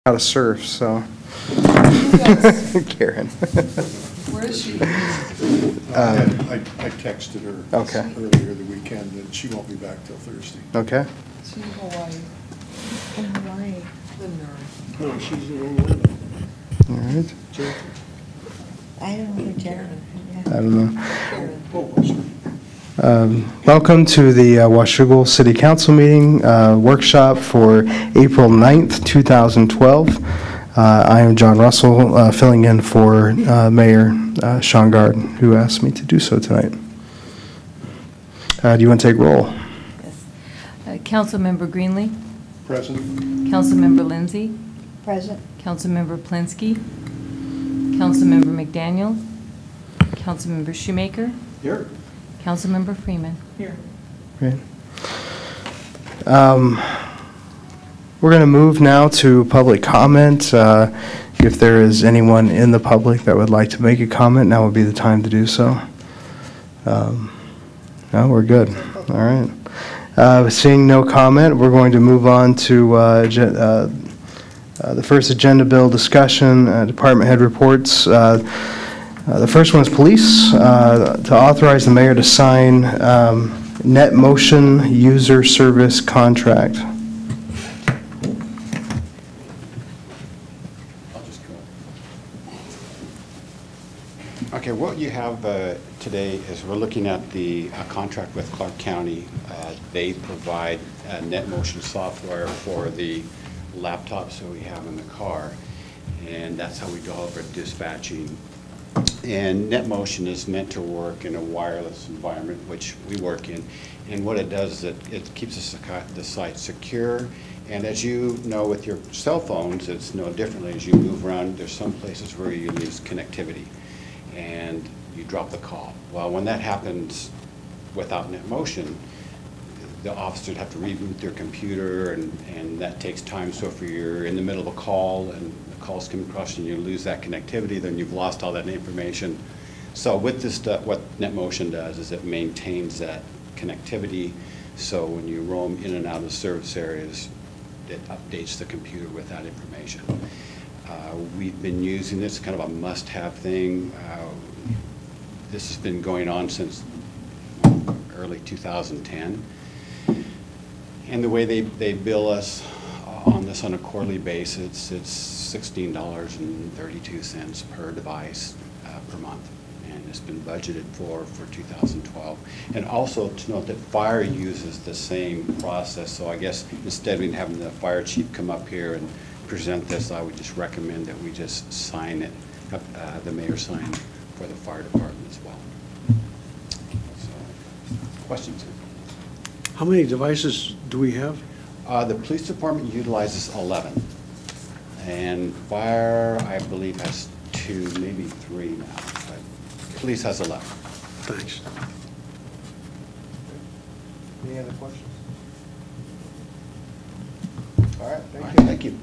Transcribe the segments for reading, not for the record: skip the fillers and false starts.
how to surf, so. Karen. Where is she? I texted her Okay. earlier the weekend, and she won't be back till Thursday. Okay. She's in Hawaii. In Hawaii. The nerd. No, she's in Orlando. All right. I don't know who Jared. I don't know. Karen. Oh, sorry. Welcome to the Washougal City Council meeting workshop for April 9th, 2012. I am John Russell, filling in for Mayor Sean Gard, who asked me to do so tonight. Do you want to take roll? Yes. Councilmember Greenlee, Present. Councilmember Lindsay, Present. Councilmember Plinsky, Councilmember McDaniel, Councilmember Shoemaker, Here. Councilmember Freeman. Here. Great. We're going to move now to public comment. If there is anyone in the public that would like to make a comment, now would be the time to do so. No, we're good. All right. Seeing no comment, we're going to move on to the first agenda bill discussion, department head reports. The first one is police, to authorize the mayor to sign NetMotion user service contract. I'll just go. Okay, what you have today is we're looking at the contract with Clark County. They provide NetMotion software for the laptops that we have in the car, and that's how we do all of our dispatching. And NetMotion is meant to work in a wireless environment, which we work in. And what it does is it keeps the site secure. And as you know, with your cell phones, it's no differently. As you move around, there's some places where you lose connectivity and you drop the call. Well, when that happens without NetMotion, the officers have to reboot their computer, and that takes time. So if you're in the middle of a call and the call's coming across and you lose that connectivity, then you've lost all that information. So with this stuff, what NetMotion does is it maintains that connectivity. So when you roam in and out of service areas, it updates the computer with that information. We've been using this, kind of a must-have thing. This has been going on since early 2010. And the way they bill us on this on a quarterly basis, it's $16.32 per device per month. And it's been budgeted for 2012. And also to note that fire uses the same process. So I guess instead of having the fire chief come up here and present this, I would just recommend that we just sign it, the mayor sign for the fire department as well. So, questions? How many devices do we have? The police department utilizes 11. And fire, I believe, has 2, maybe 3 now. But police has 11. Thanks. Any other questions? All right, All right, thank you.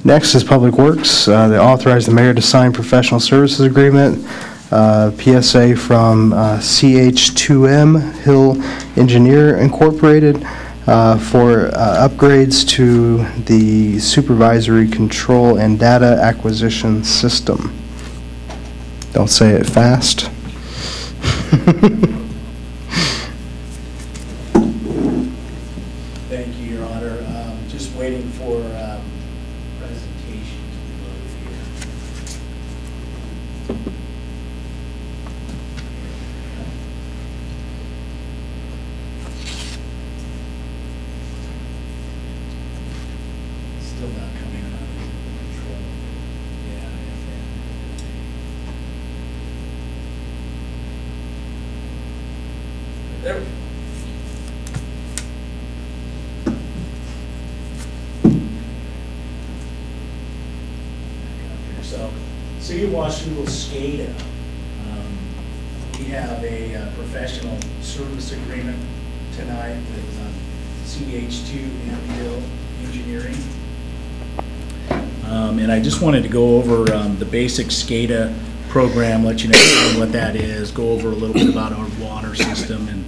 Next is Public Works. They authorize the mayor to sign professional services agreement, PSA from CH2M Hill Engineer Incorporated for upgrades to the supervisory control and data acquisition system. Don't say it fast. Thank you, Your Honor. Just waiting for presentation to load here. Still not coming on control. Yeah, there we go. So, City of Washougal SCADA, we have a professional service agreement tonight with CH2M Hill Engineering. And I just wanted to go over the basic SCADA program, let you know what that is, go over a little bit about our water system, and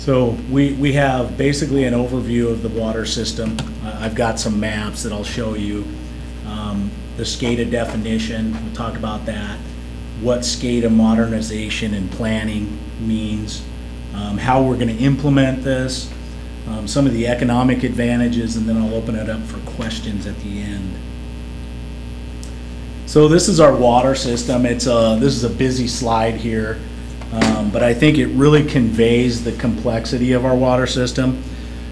So we have basically an overview of the water system. I've got some maps that I'll show you. The SCADA definition, we'll talk about that. What SCADA modernization and planning means, how we're going to implement this, some of the economic advantages, and then I'll open it up for questions at the end. So this is our water system. This is a busy slide here, but I think it really conveys the complexity of our water system.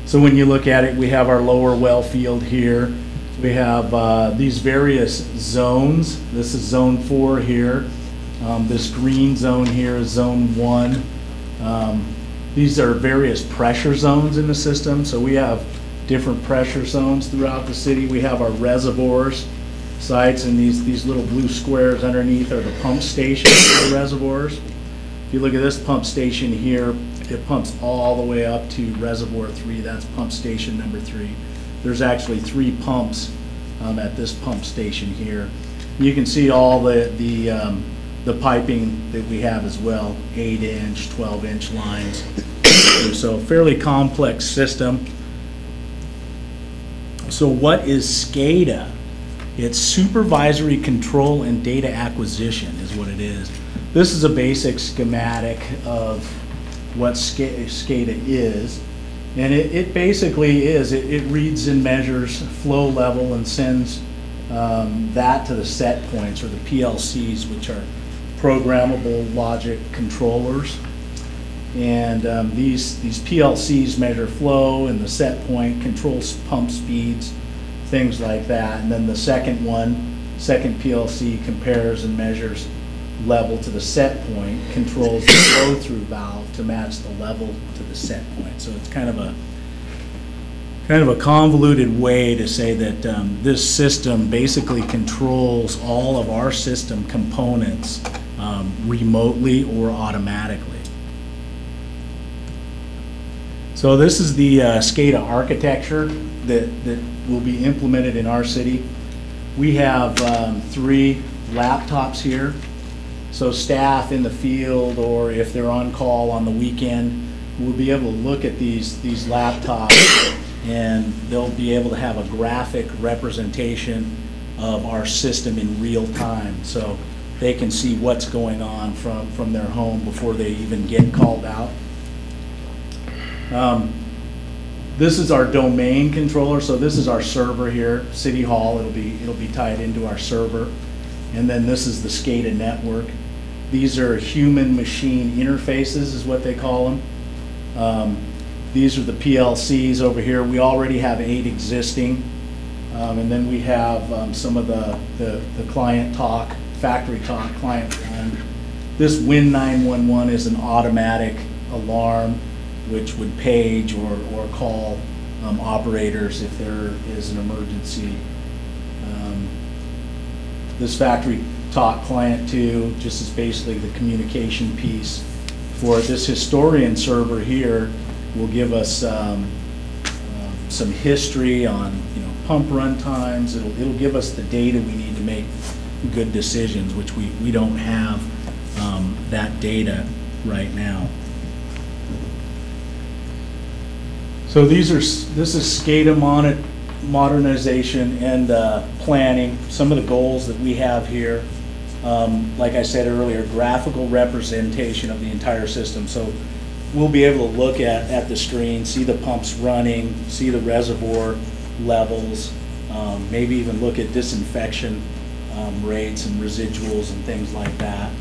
So when you look at it, we have our lower well field here. We have these various zones. This is zone 4 here. This green zone here is zone 1. These are various pressure zones in the system. So we have different pressure zones throughout the city. We have our reservoirs sites, and these little blue squares underneath are the pump stations for the reservoirs. If you look at this pump station here, it pumps all the way up to reservoir 3. That's pump station number 3. There's actually 3 pumps at this pump station here. You can see all the piping that we have as well, 8-inch, 12-inch lines. So fairly complex system. So what is SCADA? It's supervisory control and data acquisition is what it is. This is a basic schematic of what SCADA is. And it basically is, it reads and measures flow level and sends that to the set points, or the PLCs, which are programmable logic controllers. And these PLCs measure flow, and the set point controls pump speeds, things like that. And then the second PLC compares and measures level to the set point, controls the flow through valve to match the level to the set point. So it's kind of a convoluted way to say that this system basically controls all of our system components remotely or automatically. So this is the SCADA architecture that will be implemented in our city. We have 3 laptops here. So staff in the field, or if they're on call on the weekend, will be able to look at these laptops, and they'll be able to have a graphic representation of our system in real time. So they can see what's going on from their home before they even get called out. This is our domain controller. So this is our server here, City Hall. It'll be tied into our server. And then this is the SCADA network. These are human-machine interfaces is what they call them. These are the PLCs over here. We already have 8 existing. And then we have some of the client talk, factory talk, client run. This Win911 is an automatic alarm which would page or call operators if there is an emergency. This factory talk client 2 just is basically the communication piece for it. This historian server here will give us some history on pump run times. It'll give us the data we need to make good decisions, which we don't have that data right now. So this is SCADA modernization and planning. Some of the goals that we have here, like I said earlier, graphical representation of the entire system. So we'll be able to look at the screen, see the pumps running, see the reservoir levels, maybe even look at disinfection rates and residuals and things like that.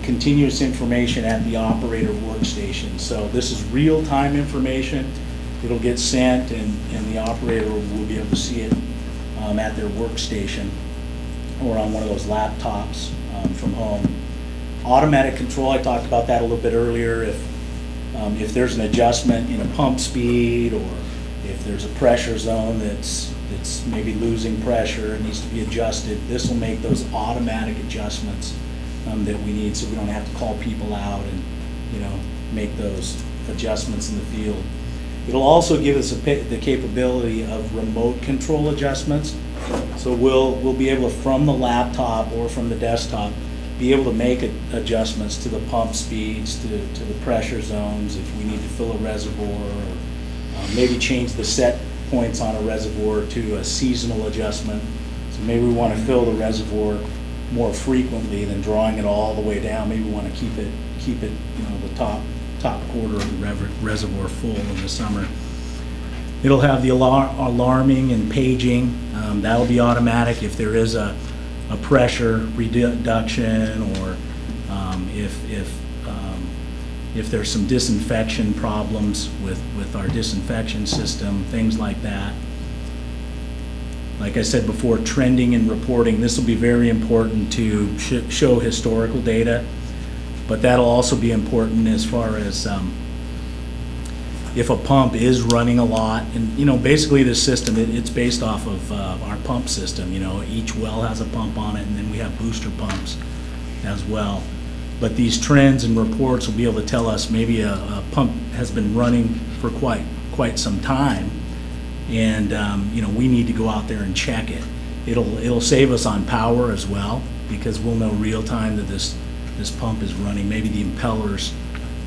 Continuous information at the operator workstation. So this is real-time information. It'll get sent, and the operator will be able to see it at their workstation or on one of those laptops from home. Automatic control, I talked about that a little bit earlier. If there's an adjustment in a pump speed, or if there's a pressure zone that's maybe losing pressure and needs to be adjusted, this will make those automatic adjustments that we need, so we don't have to call people out and make those adjustments in the field. It'll also give us the capability of remote control adjustments. So we'll be able to, from the laptop or from the desktop, be able to make adjustments to the pump speeds, to the pressure zones, if we need to fill a reservoir, or maybe change the set points on a reservoir to a seasonal adjustment. So maybe we want to fill the reservoir more frequently than drawing it all the way down. Maybe we want to keep it, the top quarter of the reservoir full in the summer. It'll have the alarming and paging. That'll be automatic if there is a pressure reduction, or if there's some disinfection problems with our disinfection system, things like that. Like I said before, trending and reporting. This will be very important to show historical data, but that'll also be important as far as if a pump is running a lot. And basically this system, it's based off of our pump system. Each well has a pump on it, and then we have booster pumps as well. But these trends and reports will be able to tell us maybe a pump has been running for quite some time, and we need to go out there and check it. It'll save us on power as well, because we'll know real time that this pump is running. Maybe the impellers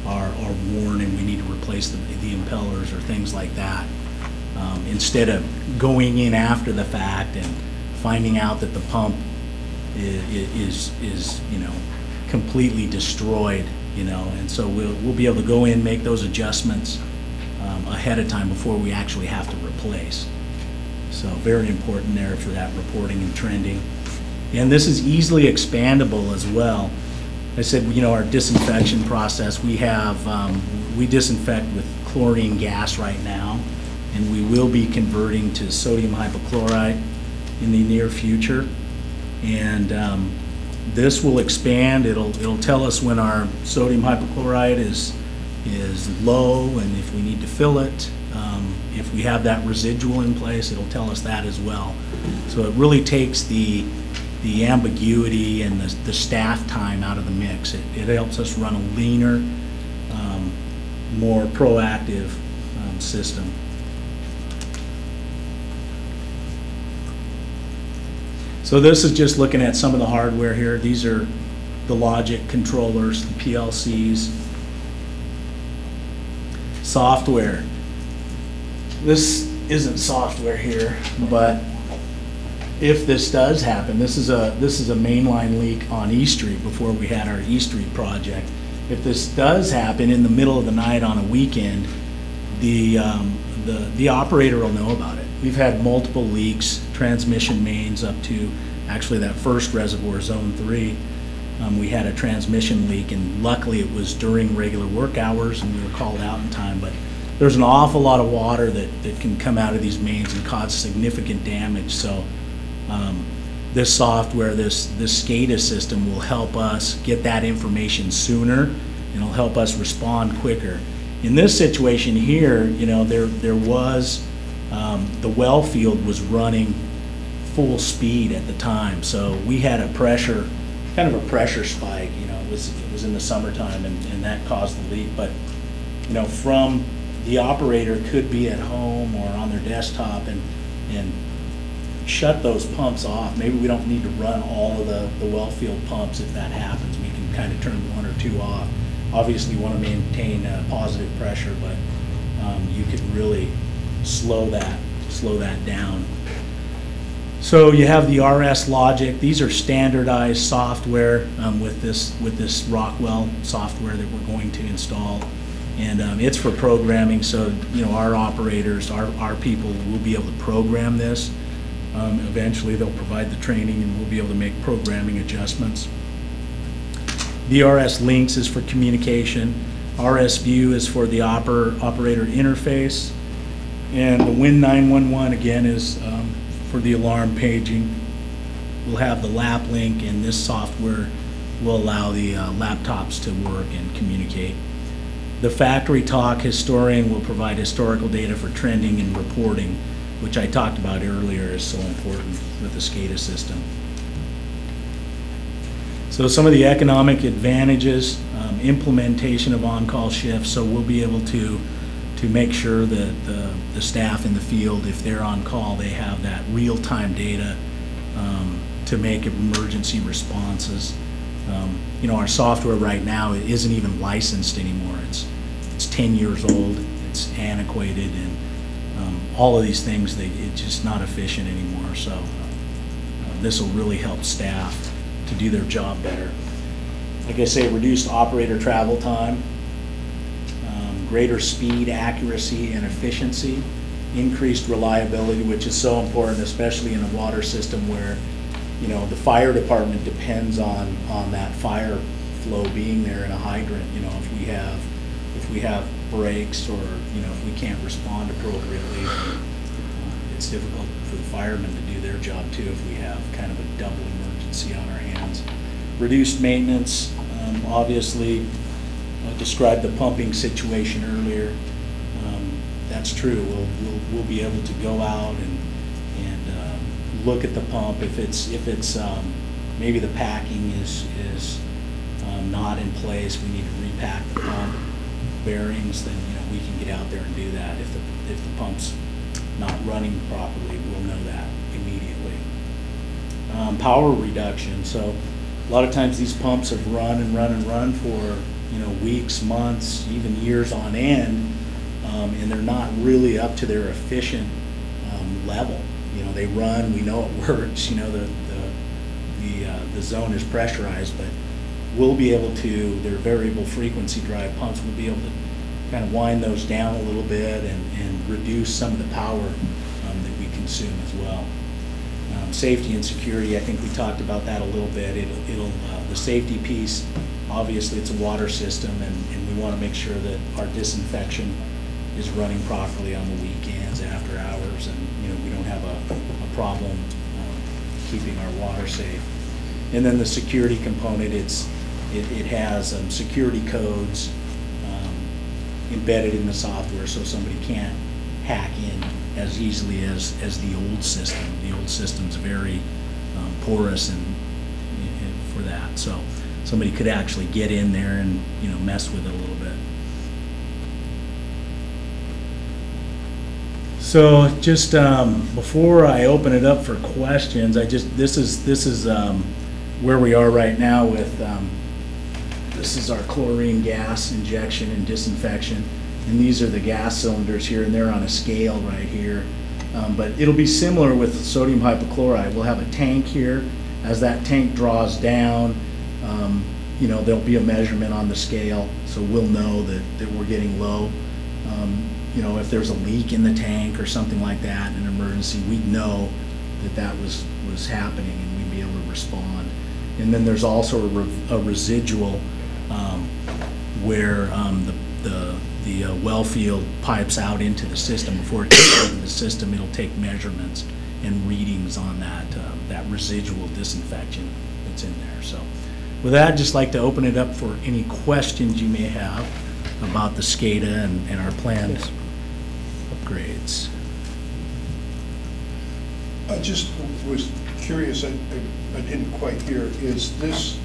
are worn and we need to replace the impellers or things like that, instead of going in after the fact and finding out that the pump is completely destroyed, and so we'll be able to go in, make those adjustments ahead of time before we actually have to replace. So very important there for that reporting and trending. And this is easily expandable as well. I said, our disinfection process, we disinfect with chlorine gas right now, and we will be converting to sodium hypochlorite in the near future. And this will expand. It'll tell us when our sodium hypochlorite is low, and if we need to fill it. If we have that residual in place, it'll tell us that as well. So it really takes the ambiguity and the staff time out of the mix. It helps us run a leaner, more proactive system. So this is just looking at some of the hardware here. These are the logic controllers, the PLCs. Software. This isn't software here, but if this does happen, this is a mainline leak on E Street before we had our E Street project. If this does happen in the middle of the night on a weekend, the operator will know about it. We've had multiple leaks, transmission mains up to actually that first reservoir, zone 3. We had a transmission leak, and luckily it was during regular work hours and we were called out in time, but there's an awful lot of water that can come out of these mains and cause significant damage. So this software, this SCADA system will help us get that information sooner, and it'll help us respond quicker. In this situation here, there was, the well field was running full speed at the time, so we had a pressure, kind of a pressure spike. It was in the summertime, and that caused the leak. But from the operator could be at home or on their desktop and shut those pumps off. Maybe we don't need to run all of the well field pumps if that happens. We can kind of turn one or two off. Obviously, you want to maintain positive pressure, but you could really slow that down. So you have the RS Logic. These are standardized software with this Rockwell software that we're going to install. And it's for programming, so our operators, our people will be able to program this. Eventually they'll provide the training and we'll be able to make programming adjustments. The RS Links is for communication. RS View is for the operator interface. And the Win 911 again is for the alarm paging. We'll have the Lap Link, and this software will allow the laptops to work and communicate. The Factory Talk Historian will provide historical data for trending and reporting, which I talked about earlier is so important with the SCADA system. So some of the economic advantages, implementation of on-call shifts, so we'll be able to make sure that the staff in the field, if they're on call, they have that real-time data to make emergency responses. You know, our software right now isn't even licensed anymore. It's 10 years old, it's antiquated, and all of these things, it's just not efficient anymore. So this will really help staff to do their job better. Like I say, reduced operator travel time, greater speed, accuracy, and efficiency, increased reliability, which is so important, especially in a water system where, you know, the fire department depends on that fire flow being there in a hydrant. You know, if we have breaks, or, you know, if we can't respond appropriately, it's difficult for the firemen to do their job too if we have kind of a double emergency on our hands. Reduced maintenance, obviously, I described the pumping situation earlier. That's true. We'll be able to go out and look at the pump. If it's maybe the packing is not in place, we need to repack the pump bearings, then, you know, we can get out there and do that. If the pump's not running properly, we'll know that immediately. Power reduction. So a lot of times these pumps have run and run and run for, you know, weeks, months, even years on end, and they're not really up to their efficient level. You know, they run, we know it works, you know, the zone is pressurized, but we'll be able to, their variable frequency drive pumps, we'll be able to kind of wind those down a little bit and reduce some of the power that we consume as well. Safety and security, I think we talked about that a little bit. The safety piece, obviously it's a water system, and we want to make sure that our disinfection is running properly on the weekends, after hours, and, you know, we don't have a problem keeping our water safe. And then the security component, it has security codes embedded in the software, so somebody can't hack in as easily as the old system. The old system's very porous and for that, so somebody could actually get in there and, you know, mess with it a little bit. So just before I open it up for questions, this is where we are right now with this is our chlorine gas injection and disinfection, and these are the gas cylinders here, and they're on a scale right here. But it'll be similar with sodium hypochlorite. We'll have a tank here. As that tank draws down, you know, there'll be a measurement on the scale, so we'll know that we're getting low. You know, if there's a leak in the tank or something like that, an emergency, we'd know that was happening, and we'd be able to respond. And then there's also a residual where the well field pipes out into the system. Before it gets into the system, it'll take measurements and readings on that residual disinfection that's in there. So with that, I'd just like to open it up for any questions you may have about the SCADA and our planned upgrades. I just was curious, I didn't quite hear, is this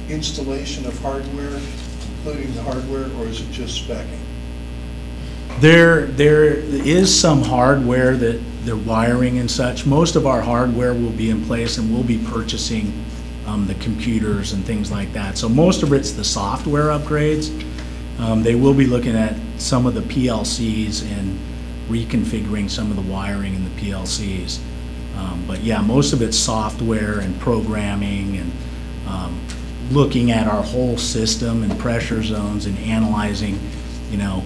installation of hardware, including the hardware, or is it just specing? There is some hardware, that the wiring and such. Most of our hardware will be in place, and we'll be purchasing the computers and things like that. So most of it's the software upgrades. They will be looking at some of the PLCs and reconfiguring some of the wiring in the PLCs. But yeah, most of it's software and programming, and looking at our whole system and pressure zones and analyzing, you know,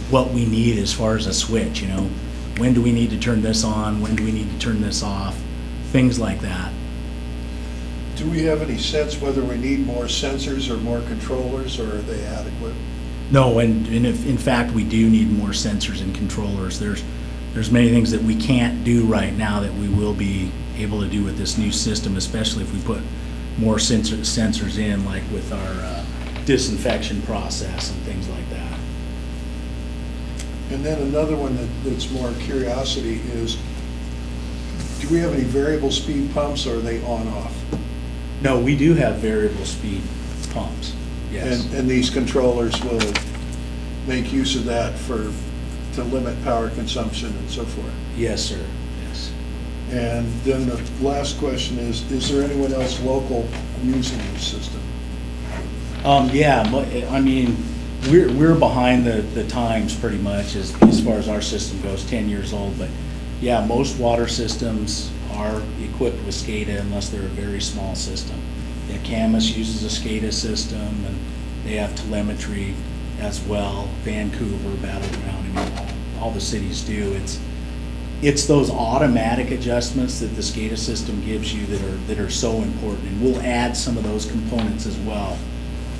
what we need as far as a switch. You know, when do we need to turn this on? When do we need to turn this off? Things like that. Do we have any sense whether we need more sensors or more controllers, or are they adequate? No, and if, in fact, we do need more sensors and controllers. There's many things that we can't do right now that we will be able to do with this new system, especially if we put more sensors in, like with our disinfection process and things like that. And then another one that's more curiosity is, do we have any variable speed pumps, or are they on-off? No, we do have variable speed pumps, yes. And these controllers will make use of that to limit power consumption and so forth? Yes, sir, yes. And then the last question is there anyone else local using this system? Yeah, I mean, we're behind the times pretty much as far as our system goes, 10 years old. But yeah, most water systems are equipped with SCADA unless they're a very small system. Yeah, Camas uses a SCADA system, and they have telemetry as well. Vancouver, Battleground, I mean, all the cities do. It's those automatic adjustments that the SCADA system gives you that are so important, and we'll add some of those components as well.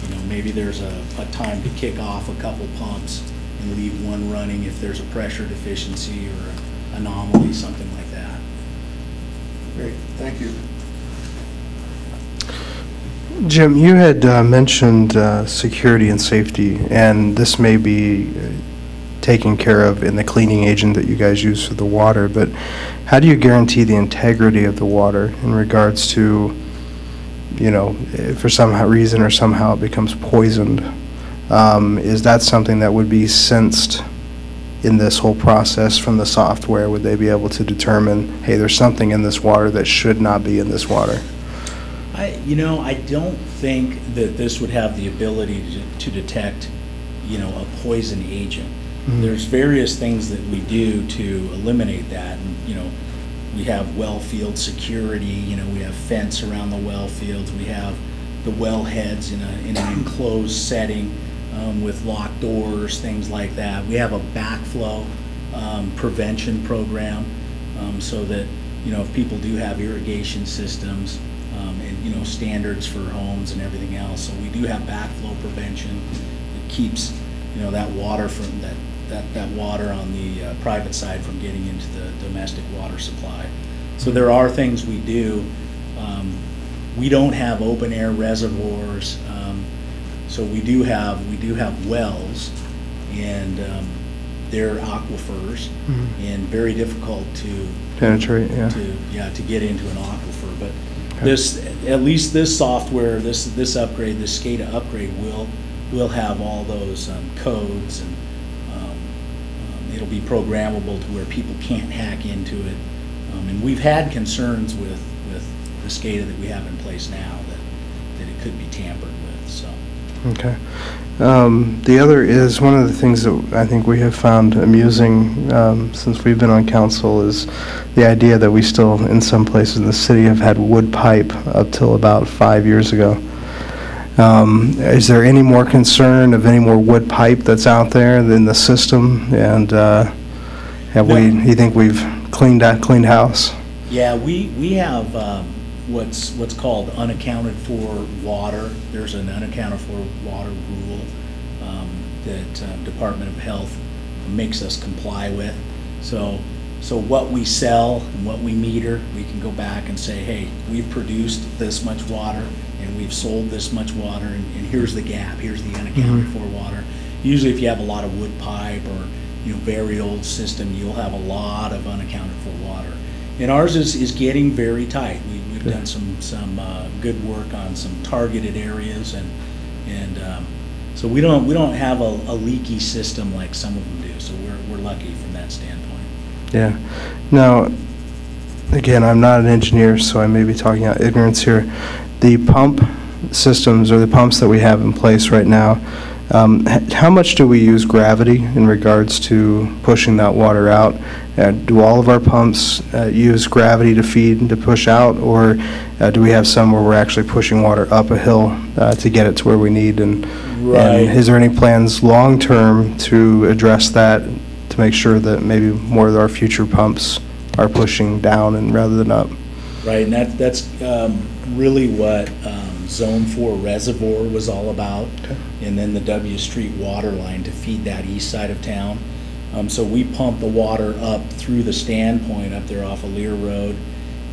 You know, maybe there's a time to kick off a couple pumps and leave one running if there's a pressure deficiency or an anomaly, something like that. Great, thank you. Jim, you had mentioned security and safety, and this may be taken care of in the cleaning agent that you guys use for the water, but how do you guarantee the integrity of the water in regards to, you know, if for some reason or somehow it becomes poisoned? Is that something that would be sensed in this whole process from the software? Would they be able to determine, hey, there's something in this water that should not be in this water? I don't think that this would have the ability to detect, a poison agent. Mm-hmm. There's various things that we do to eliminate that. And, we have well field security, we have fence around the well fields, we have the well heads in an enclosed setting with locked doors, things like that. We have a backflow prevention program so that, if people do have irrigation systems, and standards for homes and everything else. So we do have backflow prevention. It keeps that water from that water on the private side from getting into the domestic water supply. So there are things we do. We don't have open air reservoirs, so we do have wells, and they're aquifers, and very difficult to penetrate, to get into an aquifer. But at least this software, this upgrade, this SCADA upgrade will have all those codes, and it'll be programmable to where people can't hack into it. And we've had concerns with the SCADA that we have in place now that it could be tampered with. So. Okay. The other is, one of the things that I think we have found amusing since we've been on council is the idea that we still, in some places in the city, have had wood pipe up till about 5 years ago. Is there any more concern of any more wood pipe that's out there in the system? And you think we've cleaned house? Yeah, we have what's called unaccounted for water. There's an unaccounted for water rule that Department of Health makes us comply with. So what we sell and what we meter, we can go back and say, hey, we've produced this much water and we've sold this much water, and here's the gap, here's the unaccounted for water. Usually if you have a lot of wood pipe or very old system, you'll have a lot of unaccounted for water. And ours is getting very tight. We've done some good work on some targeted areas, and so we don't have a leaky system like some of them do. So we're lucky from that standpoint. Yeah. Now, again, I'm not an engineer, so I may be talking out ignorance here. The pump systems, or the pumps that we have in place right now, how much do we use gravity in regards to pushing that water out? Do all of our pumps use gravity to feed and to push out, or do we have some where we're actually pushing water up a hill to get it to where we need? And is there any plans long-term to address that, to make sure that maybe more of our future pumps are pushing down and rather than up? Right, and that's really what Zone 4 reservoir was all about, and then the W Street water line to feed that east side of town. So we pump the water up through the standpoint up there off of Lear Road,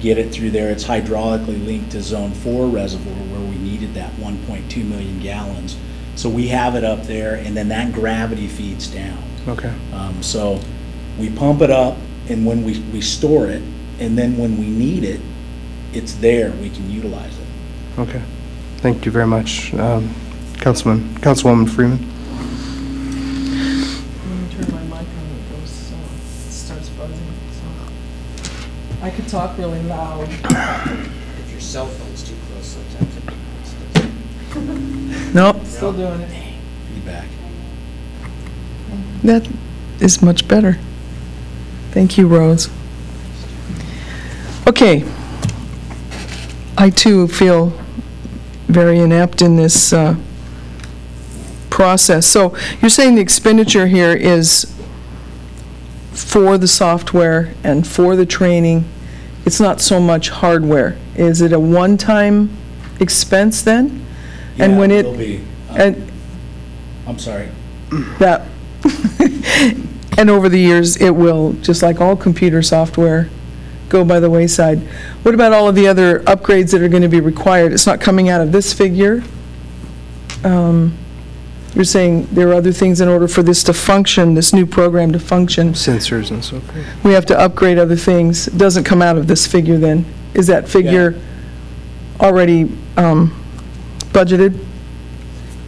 get it through there. It's hydraulically linked to Zone 4 reservoir where we needed that 1.2 million gallons. So we have it up there, and then that gravity feeds down. Okay. So we pump it up, and when we store it, and then when we need it, it's there, we can utilize it. Okay. Thank you very much. Councilwoman Freeman. Let me turn my mic on, it starts buzzing, so. I could talk really loud. If your cell phone's too close, sometimes it Nope, Still doing it. Be back. that is much better. Thank you, Rose. Okay. I too feel very inept in this process. So you're saying the expenditure here is for the software and for the training. It's not so much hardware. Is it a one-time expense then? And Yeah, when it will be. And I'm sorry. that, and over the years, it will, just like all computer software, go by the wayside. What about all of the other upgrades that are going to be required? It's not coming out of this figure? You're saying there are other things in order for this to function, this new program to function. Sensors and so forth. We have to upgrade other things. It doesn't come out of this figure then? Is that figure already budgeted?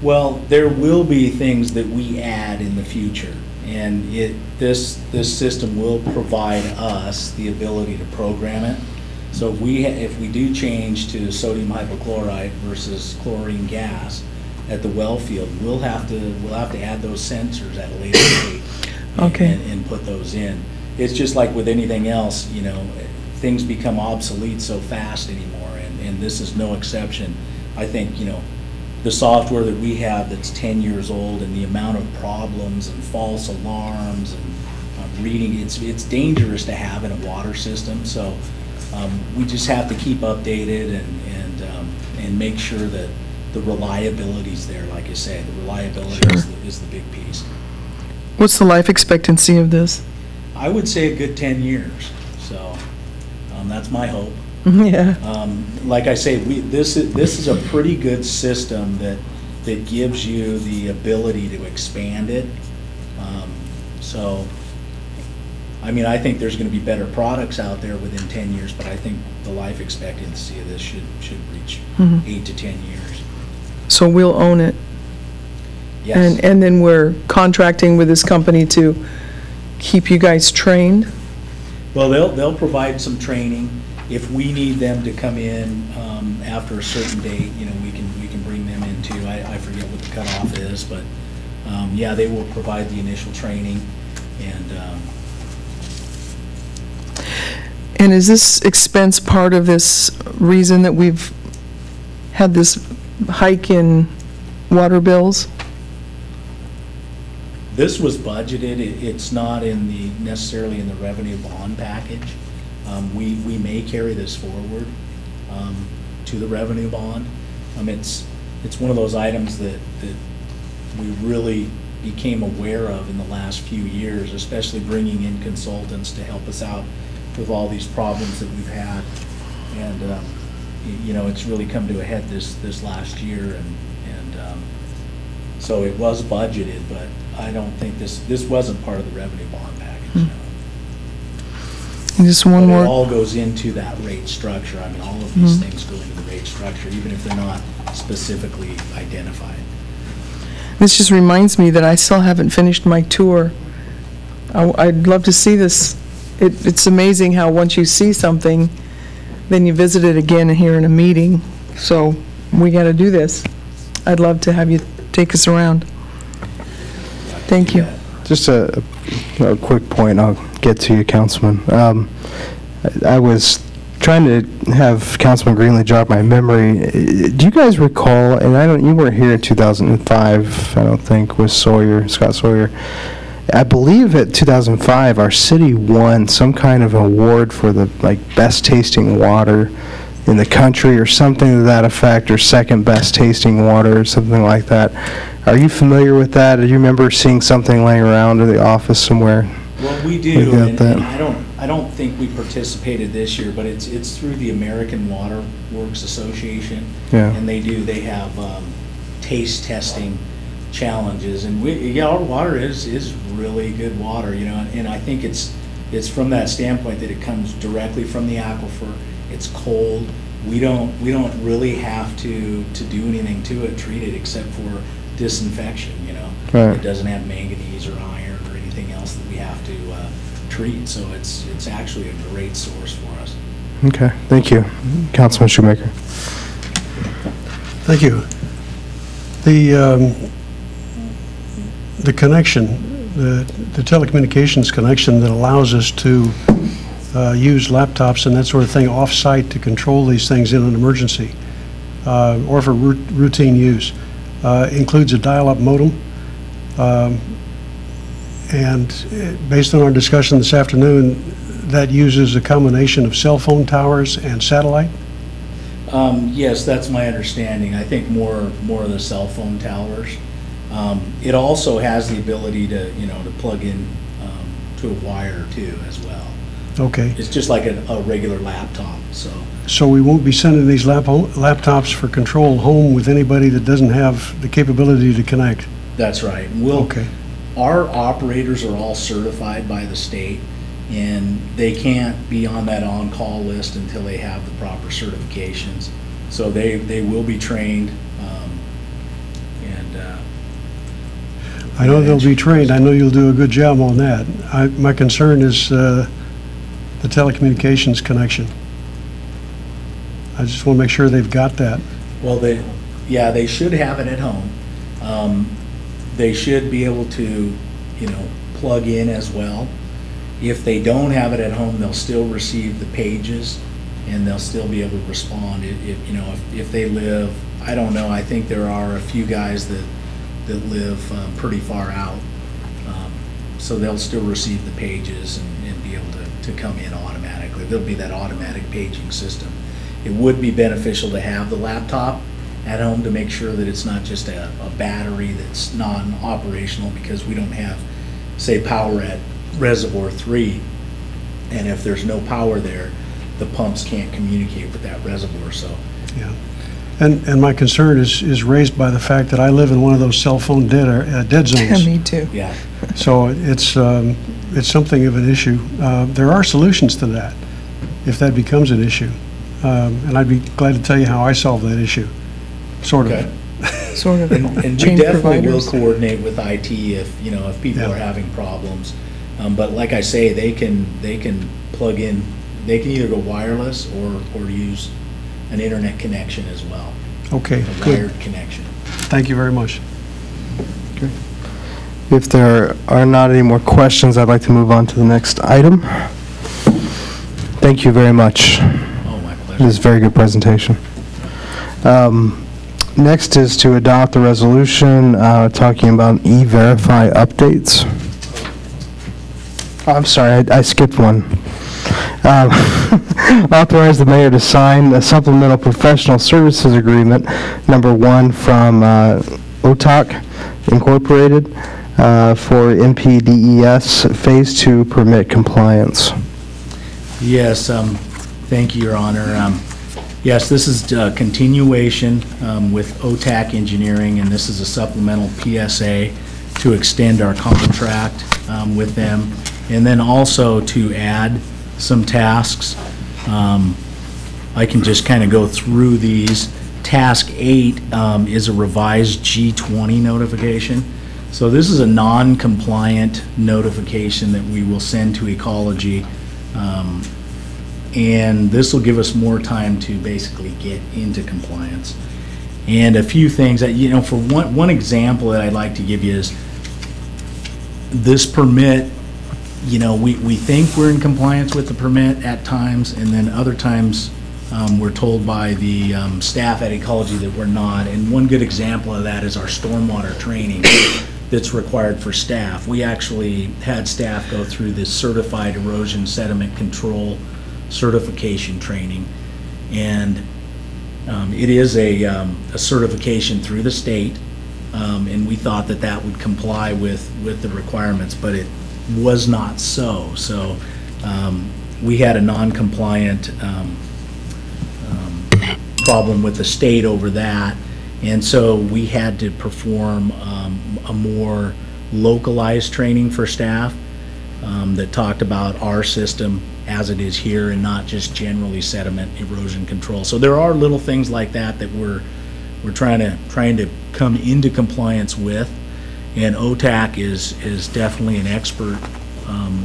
Well, there will be things that we add in the future, and this system will provide us the ability to program it. So if we do change to sodium hypochlorite versus chlorine gas at the well field, we'll have to add those sensors at a later date. Okay. And put those in. It's just like with anything else, you know, things become obsolete so fast anymore, and this is no exception. I think, you know, the software that we have that's 10 years old and the amount of problems and false alarms and reading, it's dangerous to have in a water system. So we just have to keep updated and make sure that the reliability's there. Like I say, the reliability is the big piece. What's the life expectancy of this? I would say a good 10 years. So that's my hope. Yeah. Like I say, this is a pretty good system that gives you the ability to expand it. So, I mean, I think there's going to be better products out there within 10 years, but I think the life expectancy of this should reach 8 to 10 years. So we'll own it? Yes. And then we're contracting with this company to keep you guys trained? Well, they'll provide some training. If we need them to come in after a certain date, you know, we can bring them in too. I forget what the cutoff is, but yeah, they will provide the initial training. And is this expense part of this reason that we've had this hike in water bills? This was budgeted. It's not necessarily in the revenue bond package. We may carry this forward to the revenue bond. It's one of those items that we really became aware of in the last few years, especially bringing in consultants to help us out with all these problems that we've had. And you know, it's really come to a head this last year, and so it was budgeted, but I don't think this wasn't part of the revenue bond package. No. And just one But more. it all goes into that rate structure. I mean, all of these things go into the rate structure, even if they're not specifically identified. This just reminds me that I still haven't finished my tour. I'd love to see this. It's amazing how once you see something, then you visit it again here in a meeting. So we got to do this. I'd love to have you take us around. Thank you. Just a quick point I'll get to you, Councilman. I was trying to have Councilman Greenlee jog my memory. Do you guys recall, and you weren't here in 2005, I don't think, with Scott Sawyer. I believe at 2005, our city won some kind of award for the best tasting water in the country or something to that effect, or second best tasting water or something like that. Are you familiar with that? Do you remember seeing something laying around in the office somewhere? Well, we do, got and that. I don't think we participated this year, but it's through the American Water Works Association. Yeah. And they have taste testing challenges, and our water is really good water, you know, and I think it's from that standpoint that it comes directly from the aquifer. It's cold. We don't really have to do anything to it, treat it, except for disinfection, you know. Right. It doesn't have manganese or iron or anything else that we have to treat, so it's actually a great source for us. Okay, thank you. Councilman Shoemaker. Thank you. The connection, the telecommunications connection that allows us to use laptops and that sort of thing off-site to control these things in an emergency or for routine use includes a dial-up modem. And based on our discussion this afternoon, that uses a combination of cell phone towers and satellite? Yes, that's my understanding. I think more of the cell phone towers. It also has the ability to, to plug in to a wire too as well. Okay. It's just like a regular laptop, so. So we won't be sending these laptops for control home with anybody that doesn't have the capability to connect? That's right. Okay. Our operators are all certified by the state, and they can't be on that on-call list until they have the proper certifications. So they will be trained, I know they'll be trained. I know you'll do a good job on that. My concern is the telecommunications connection. I just want to make sure they've got that. well, they should have it at home. They should be able to, plug in as well. If they don't have it at home, they'll still receive the pages, and they'll still be able to respond. If they live, I don't know, I think there are a few guys that live pretty far out, so they'll still receive the pages and be able to come in automatically. There'll be that automatic paging system. It would be beneficial to have the laptop at home to make sure that it's not just a battery that's non-operational, because we don't have, say, power at Reservoir 3, and if there's no power there, the pumps can't communicate with that reservoir, so. Yeah. And my concern is raised by the fact that I live in one of those cell phone dead zones. Me too. Yeah. So it's something of an issue. There are solutions to that if that becomes an issue. And I'd be glad to tell you how I solve that issue, sort of. Okay. Sort of. And we Change definitely will providers. coordinate with IT if people Yeah. are having problems. But like I say, they can plug in, they can either go wireless or use an internet connection as well. Okay, A good. wired connection. Thank you very much. If there are not any more questions, I'd like to move on to the next item. Thank you very much. Oh, my pleasure. This is a very good presentation. Next is to adopt the resolution talking about E-Verify updates. I'm sorry, I skipped one. Authorize the mayor to sign a supplemental professional services agreement, number 1, from OTAC Incorporated for MPDES Phase 2 permit compliance. Yes, thank you, Your Honor. Yes, this is a continuation with OTAC Engineering, and this is a supplemental PSA to extend our contract with them, and then also to add some tasks. I can just kind of go through these. Task 8 is a revised G20 notification. So this is a non-compliant notification that we will send to Ecology, and this will give us more time to basically get into compliance. And a few things that, for one example that I'd like to give you is this permit. We think we're in compliance with the permit at times, and then other times we're told by the staff at Ecology that we're not. And one good example of that is our stormwater training that's required for staff. We actually had staff go through this certified erosion sediment control certification training, and it is a certification through the state, and we thought that would comply with the requirements, but it was not so. So we had a non-compliant problem with the state over that, and so we had to perform a more localized training for staff that talked about our system as it is here and not just generally sediment erosion control. So there are little things like that we're trying to come into compliance with. And OTAC is definitely an expert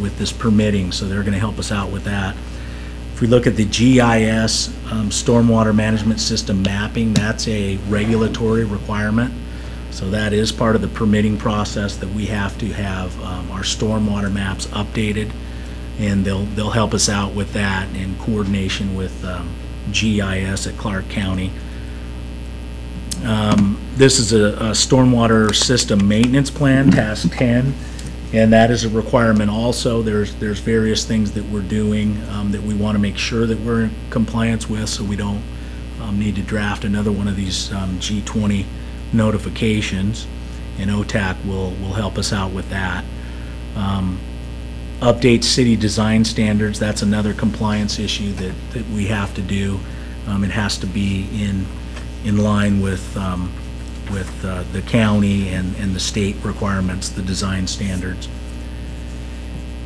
with this permitting, so they're going to help us out with that. If we look at the GIS, Stormwater Management System mapping, that's a regulatory requirement. So that is part of the permitting process, that we have to have our stormwater maps updated, and they'll help us out with that in coordination with GIS at Clark County. This is a stormwater system maintenance plan, task 10, and that is a requirement also. There's various things that we're doing that we want to make sure that we're in compliance with, so we don't need to draft another one of these G20 notifications, and OTAC will help us out with that. Update city design standards, that's another compliance issue that we have to do. It has to be in line with the county and the state requirements, the design standards.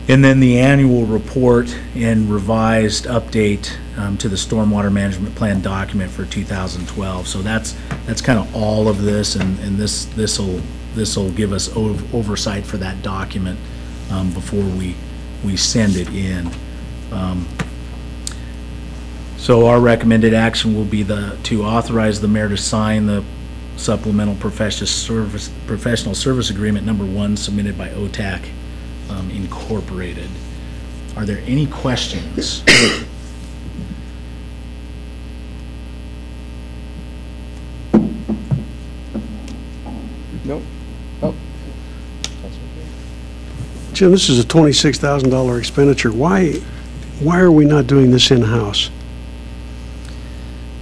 And then the annual report and revised update to the Stormwater Management Plan document for 2012. So that's kind of all of this, and this will give us oversight for that document before we send it in. So our recommended action will be to authorize the mayor to sign the supplemental professional service agreement number 1 submitted by OTAC Incorporated. Are there any questions? Nope. Oh. Jim, this is a $26,000 expenditure. Why are we not doing this in-house?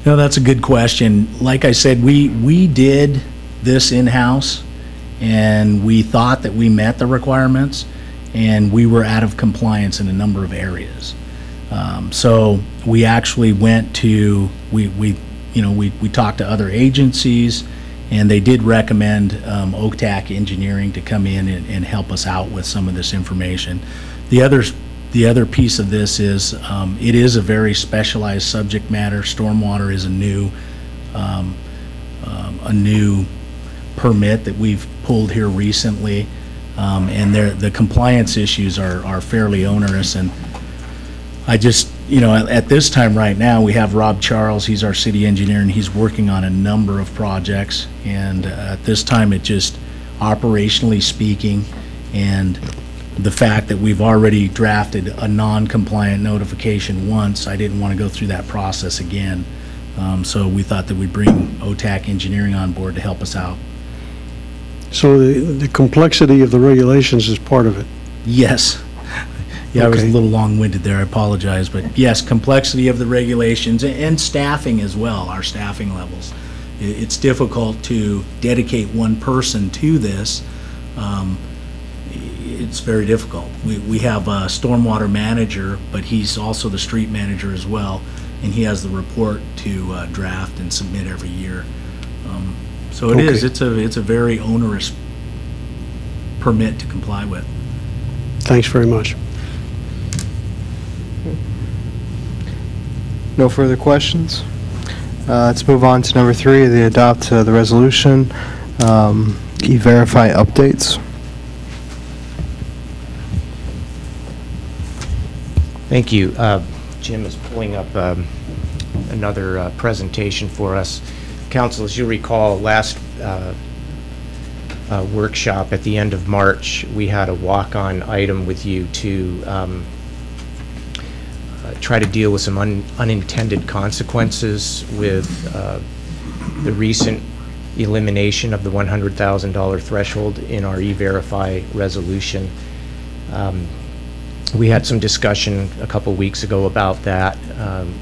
No, that's a good question. Like I said, we did this in-house, and we thought that we met the requirements, and we were out of compliance in a number of areas. So we actually went to, we talked to other agencies, and they did recommend OTAC Engineering to come in and help us out with some of this information. The other piece of this is it is a very specialized subject matter. Stormwater is a new permit that we've pulled here recently, and the compliance issues are fairly onerous. And I just, at this time right now, we have Rob Charles. He's our city engineer, and he's working on a number of projects. And at this time, it just, operationally speaking, and the fact that we've already drafted a non-compliant notification once, I didn't want to go through that process again. So we thought that we'd bring OTAC Engineering on board to help us out. So the complexity of the regulations is part of it? Yes. Yeah, I was a Okay. little long-winded there, I apologize, but yes, complexity of the regulations and staffing as well, our staffing levels. It's difficult to dedicate one person to this. It's very difficult. We have a stormwater manager, but he's also the street manager as well, and he has the report to draft and submit every year. So it is. It's a very onerous permit to comply with. Thanks very much. No further questions? Let's move on to number 3, the adopt the resolution, E-Verify updates. Thank you. Jim is pulling up another presentation for us. Council, as you recall, last workshop at the end of March, we had a walk-on item with you to try to deal with some unintended consequences with the recent elimination of the $100,000 threshold in our E-Verify resolution. We had some discussion a couple weeks ago about that.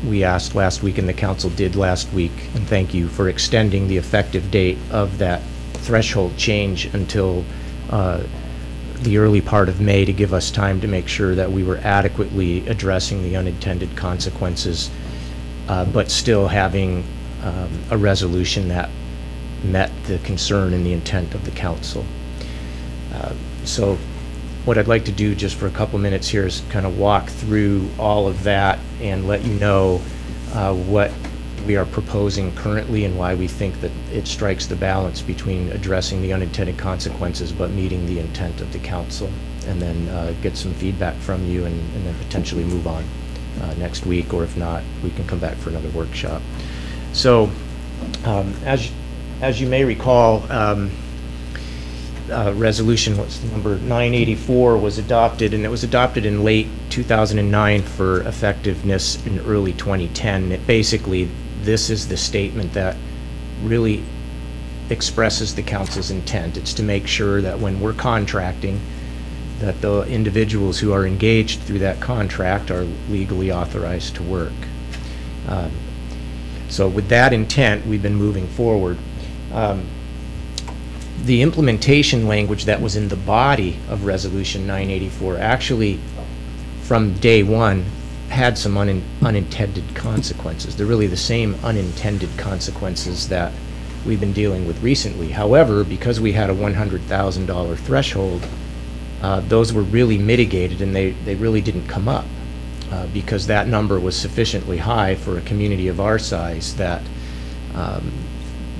We asked last week, and the council did last week, and thank you for extending the effective date of that threshold change until the early part of May to give us time to make sure that we were adequately addressing the unintended consequences, but still having a resolution that met the concern and the intent of the council. So what I'd like to do just for a couple minutes here is kind of walk through all of that and let you know what we are proposing currently and why we think that it strikes the balance between addressing the unintended consequences but meeting the intent of the council, and then get some feedback from you and then potentially move on next week, or if not, we can come back for another workshop. So as you may recall, resolution number 984 was adopted, and it was adopted in late 2009 for effectiveness in early 2010. It basically, this is the statement that really expresses the council's intent. It's to make sure that when we're contracting, that the individuals who are engaged through that contract are legally authorized to work. So with that intent, we've been moving forward. The implementation language that was in the body of Resolution 984 actually, from day one, had some unintended consequences. They're really the same unintended consequences that we've been dealing with recently. However, because we had a $100,000 threshold, those were really mitigated, and they really didn't come up because that number was sufficiently high for a community of our size that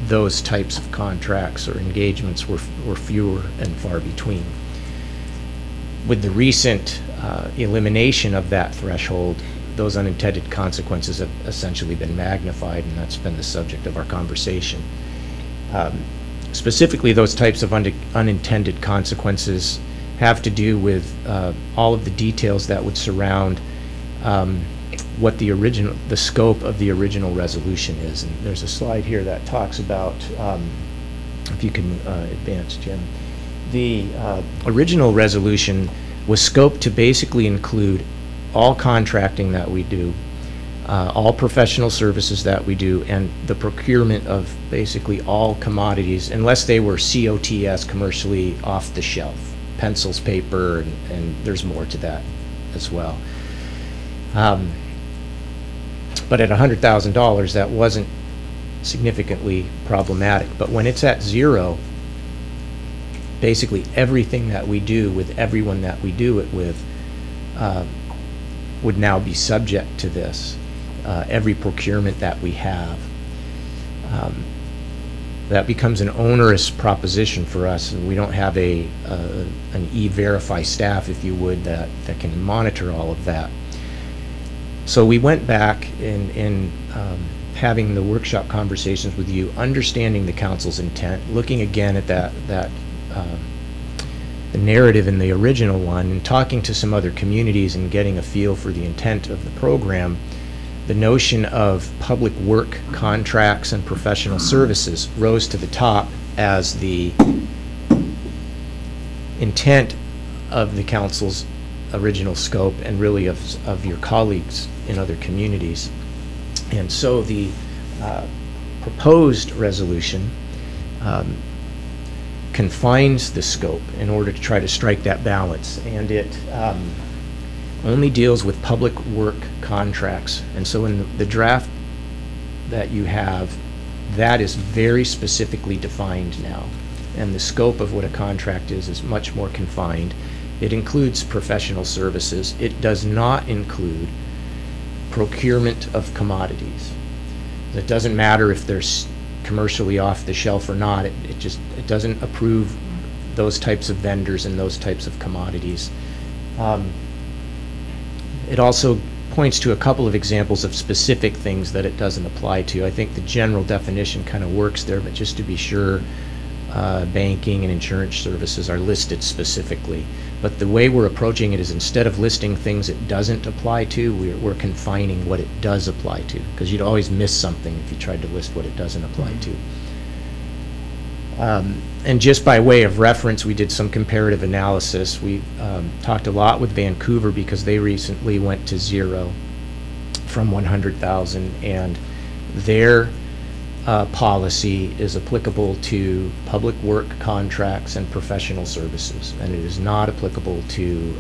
those types of contracts or engagements were fewer and far between. With the recent elimination of that threshold, those unintended consequences have essentially been magnified, and that's been the subject of our conversation. Specifically, those types of unintended consequences have to do with all of the details that would surround what the scope of the original resolution is. And there's a slide here that talks about, if you can advance, Jim. The original resolution was scoped to basically include all contracting that we do, all professional services that we do, and the procurement of basically all commodities, unless they were COTS, commercially off the shelf, pencils, paper, and there's more to that as well. But at $100,000, that wasn't significantly problematic. But when it's at zero, basically everything that we do with everyone that we do it with would now be subject to this. Every procurement that we have. That becomes an onerous proposition for us, and we don't have an E-Verify staff, if you would, that can monitor all of that. So we went back in having the workshop conversations with you, understanding the council's intent, looking again at the narrative in the original one, and talking to some other communities and getting a feel for the intent of the program. The notion of public work contracts and professional services rose to the top as the intent of the council's original scope, and really of your colleagues in other communities. And so the proposed resolution confines the scope in order to try to strike that balance, and it only deals with public work contracts. And so in the draft that you have, that is very specifically defined now, and the scope of what a contract is much more confined. It includes professional services. It does not include procurement of commodities. It doesn't matter if they're commercially off the shelf or not. It doesn't approve those types of vendors and those types of commodities. It also points to a couple of examples of specific things that it doesn't apply to. I think the general definition kind of works there, but just to be sure, banking and insurance services are listed specifically. But the way we're approaching it is, instead of listing things it doesn't apply to, we're confining what it does apply to, because you'd always miss something if you tried to list what it doesn't apply to. And just by way of reference, we did some comparative analysis. We talked a lot with Vancouver, because they recently went to zero from 100,000, and their policy is applicable to public work contracts and professional services, and it is not applicable to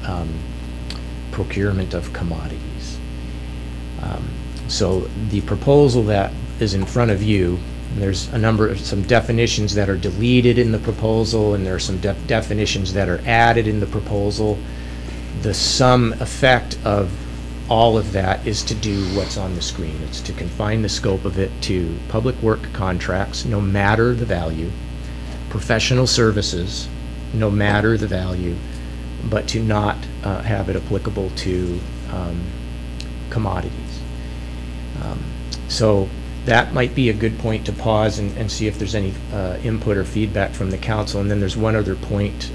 procurement of commodities. So the proposal that is in front of you, there's some definitions that are deleted in the proposal, and there are some definitions that are added in the proposal. The sum effect of all of that is to do what's on the screen. It's to confine the scope of it to public work contracts, no matter the value, professional services, no matter the value, but to not have it applicable to commodities. So that might be a good point to pause and see if there's any input or feedback from the council. And then there's one other point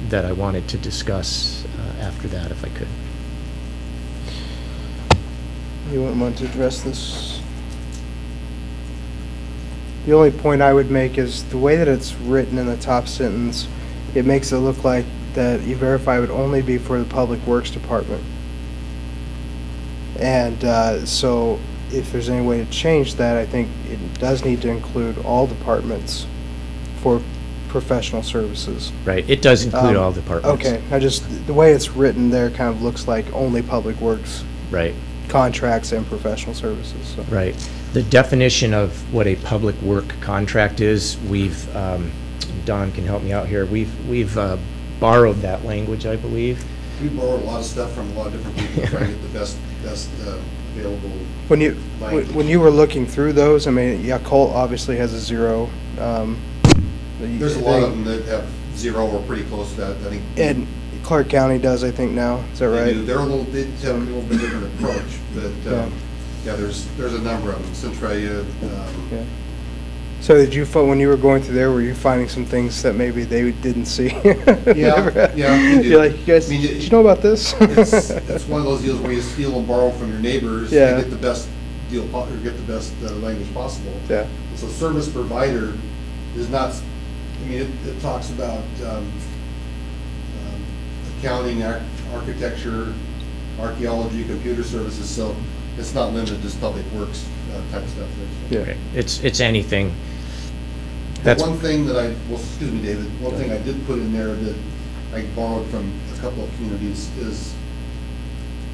that I wanted to discuss after that, if I could. You wouldn't want to address this? The only point I would make is the way that it's written in the top sentence, it makes it look like that E-Verify would only be for the Public Works Department. And so if there's any way to change that, I think it does need to include all departments for professional services. Right, it does include all departments. Okay, the way it's written there kind of looks like only Public Works. Right. Contracts and professional services. So. Right. The definition of what a public work contract is, we've, Don can help me out here, we've borrowed that language, I believe. We borrow a lot of stuff from a lot of different people, trying to get the best available language. When you were looking through those, I mean, yeah, Colt obviously has a zero. There's a lot of them that have zero or pretty close to that, I think. And Clark County does, I think, now. Is that right? They do. They have a little bit different approach, but yeah, there's a number of them. Centralia. Yeah. So did you, when you were going through there, were you finding some things that maybe they didn't see? Yeah. You're like, you guys, did you know about this? It's one of those deals where you steal and borrow from your neighbors to get the best deal or get the best language possible. Yeah. So service provider is not. I mean, it talks about accounting, architecture, archaeology, computer services. So it's not limited to just public works type stuff there. So. Yeah. It's anything. That's one thing that excuse me, David, one thing I did put in there that I borrowed from a couple of communities is,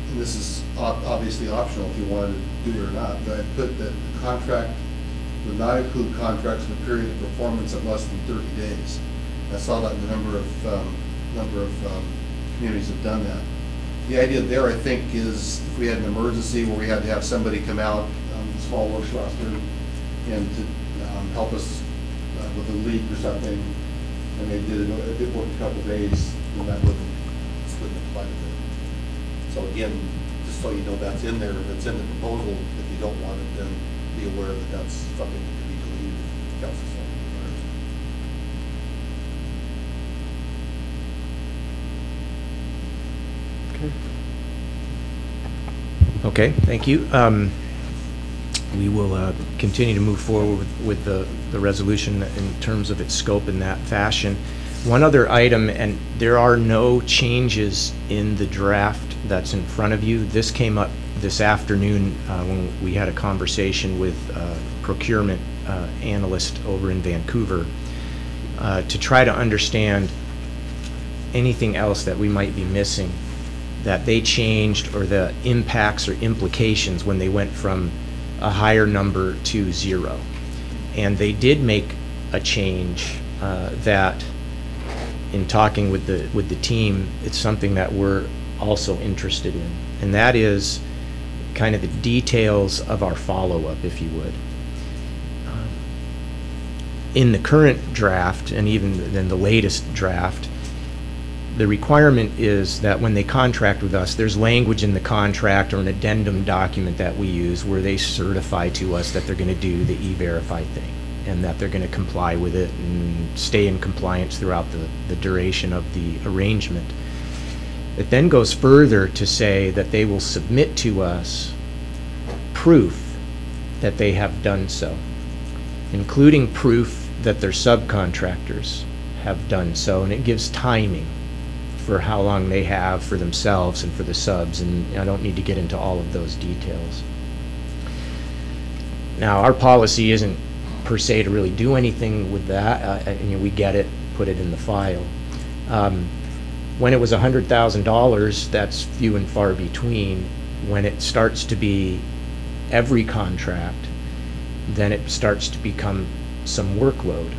and this is obviously optional if you wanted to do it or not, but I put that the contract would not include contracts in a period of performance of less than 30 days. I saw that in a number of communities have done that. The idea there, I think, is if we had an emergency where we had to have somebody come out, small workshops there, and to help us with a leak or something, and they did work a couple of days, then that wouldn't apply to them. So again, just so you know, that's in there, that's in the proposal. If you don't want it, then be aware that that's something that can be deleted if council so Okay. Okay, thank you. We will continue to move forward with the resolution in terms of its scope in that fashion. One other item, and there are no changes in the draft that's in front of you. This came up this afternoon when we had a conversation with procurement analyst over in Vancouver to try to understand anything else that we might be missing that they changed, or the impacts or implications when they went from a higher number to 0. And they did make a change that, in talking with the team, it's something that we're also interested in, and that is kind of the details of our follow-up, if you would. In the current draft, and even in the latest draft, the requirement is that when they contract with us, there's language in the contract or an addendum document that we use where they certify to us that they're going to do the E-Verify thing and that they're going to comply with it and stay in compliance throughout the duration of the arrangement. It then goes further to say that they will submit to us proof that they have done so, including proof that their subcontractors have done so, and it gives timing for how long they have for themselves and for the subs, and I don't need to get into all of those details. Now, our policy isn't per se to really do anything with that. We get it, put it in the file. When it was $100,000, that's few and far between. When it starts to be every contract, then it starts to become some workload.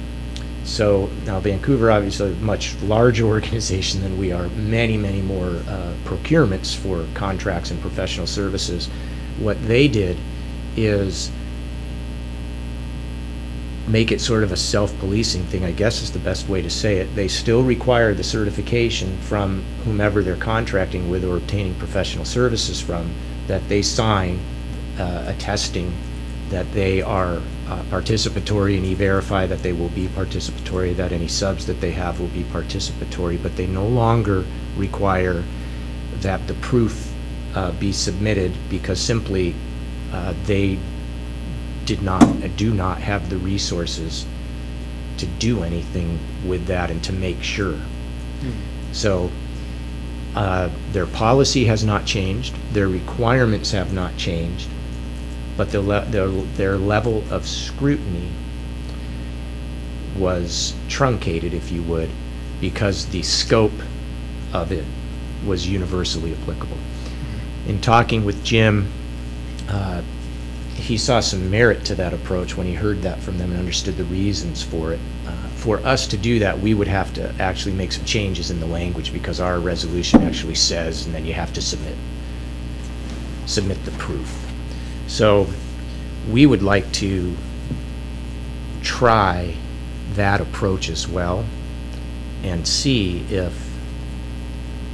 So now Vancouver, obviously a much larger organization than we are, many, many more procurements for contracts and professional services. What they did is make it sort of a self-policing thing, I guess is the best way to say it. They still require the certification from whomever they're contracting with or obtaining professional services from, that they sign attesting that they are participatory in E-Verify, that they will be participatory, that any subs that they have will be participatory, but they no longer require that the proof be submitted because simply they do not have the resources to do anything with that and to make sure. So their policy has not changed, their requirements have not changed, but their level of scrutiny was truncated, if you would, because the scope of it was universally applicable. In talking with Jim, he saw some merit to that approach when he heard that from them and understood the reasons for it. For us to do that, we would have to actually make some changes in the language because our resolution actually says, and then you have to submit the proof. So we would like to try that approach as well and see if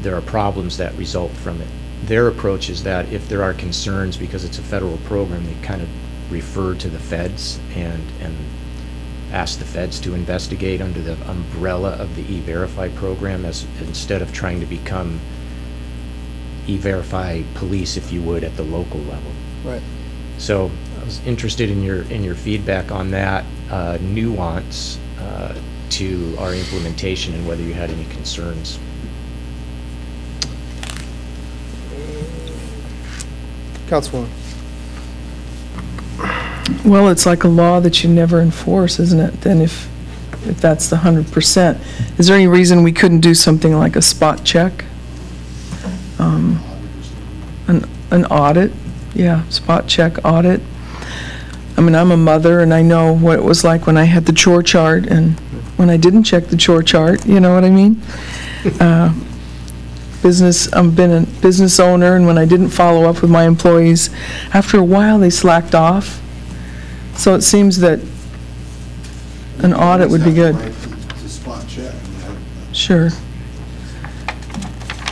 there are problems that result from it. Their approach is that if there are concerns, because it's a federal program, they kind of refer to the feds and ask the feds to investigate under the umbrella of the E-Verify program, as instead of trying to become E-Verify police, if you would, at the local level. Right. So I was interested in your feedback on that nuance to our implementation and whether you had any concerns. Councilwoman. Well, it's like a law that you never enforce, isn't it? Then if that's the 100%. Is there any reason we couldn't do something like a spot check? An audit? Yeah, spot check audit. I mean, I'm a mother and I know what it was like when I had the chore chart and when I didn't check the chore chart, you know what I mean? I've been a business owner, and when I didn't follow up with my employees, after a while they slacked off. So it seems that an audit would be good. To spot check. Sure.